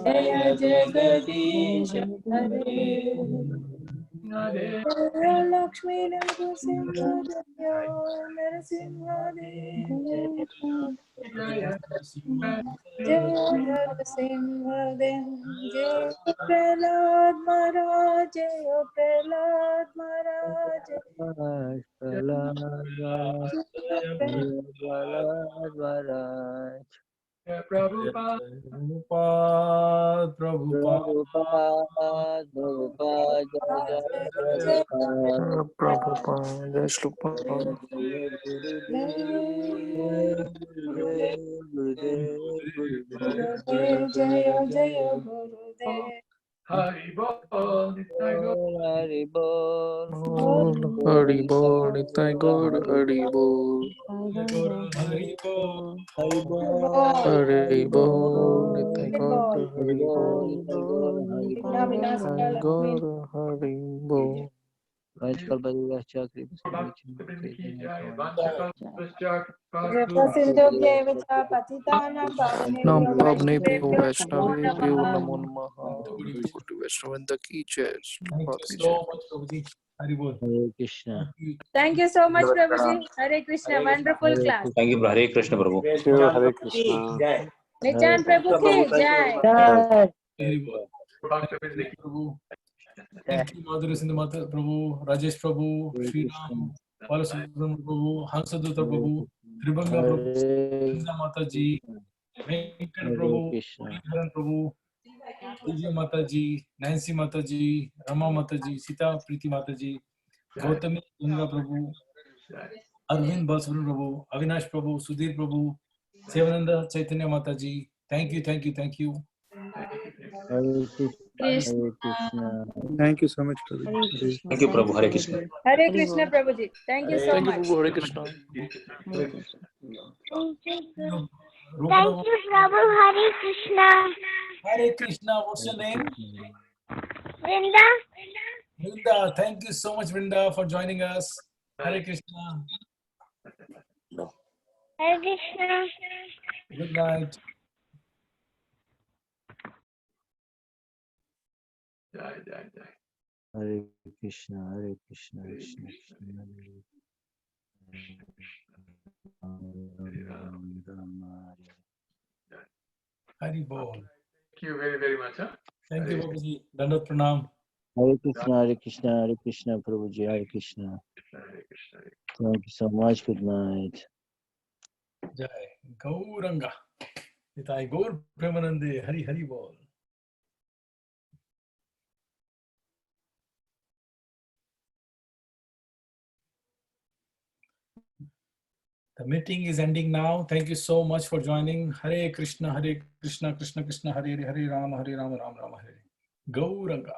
Jaya Jagadish Hare Lakshmi Narasimha Jaya Narasimha Jaya Narasimha Jaya Prahlad Maharaj Jaya Prahlad Maharaj Prabhupada. Prabhupada, Jaya Jaya Gurudev Haribol, Haribol, Nitai Gaur, Haribol, Haribol, Nitai Gaur, Haribol, Nitai Gaur, Haribol. Nam Pavnebhyo Vaishnavebhyo Namo Namaha. Devotee Vaishnavinda ki jai. Thank you so much, Prabhuji. Haribol. Thank you so much, Prabhuji. Hare Krishna. Wonderful class. Thank you, Hare Krishna, Prabhu. Thank you. Hare Krishna. Nityan Prabhu ki jai. Haribol. Thank you, Prabhu. Thank you, Madhuri Sindhu Mata Prabhu, Rajesh Prabhu, Sri Ram, Balasubramanian Prabhu, Hansadutta Prabhu, Tribanga Prabhu, Srinda Mataji, Venkat Prabhu, Muridharan Prabhu, Vijay Mataji, Nancy Mataji, Rama Mataji, Sita Priti Mataji, Gautami Ganga Prabhu, Arvind Balasubramanian Prabhu, Avinash Prabhu, Sudhir Prabhu, Sevananda Chaitanya Mataji. Thank you, thank you, thank you. Thank you so much, Prabhu. Thank you, Prabhu. Hare Krishna. Hare Krishna, Prabhuji. Thank you so Thank you, much. Prabhu. Hare Krishna. Thank you, Prabhu. Hare Krishna. Hare Krishna, what's your name? Vrinda. Vrinda, thank you so much, Vrinda, for joining us. Hare Krishna. Hare Krishna. Good night. Jai, jai, jai. Hare Krishna, Krishna Krishna, Hare Hari Bol. Thank you very, very much. Huh? Thank you, Babaji. Dandat Pranam. Hare Krishna, Prabhuji, Hare Krishna. Hare Krishna. Thank you so much. Good night. Jai Gauranga. Nitai Gaur Premanande. Hari Hari Bol. The meeting is ending now. Thank you so much for joining. Hare Krishna, Krishna Krishna, Hare Hare, Hare Rama, Rama Rama, Hare Hare. Gauranga.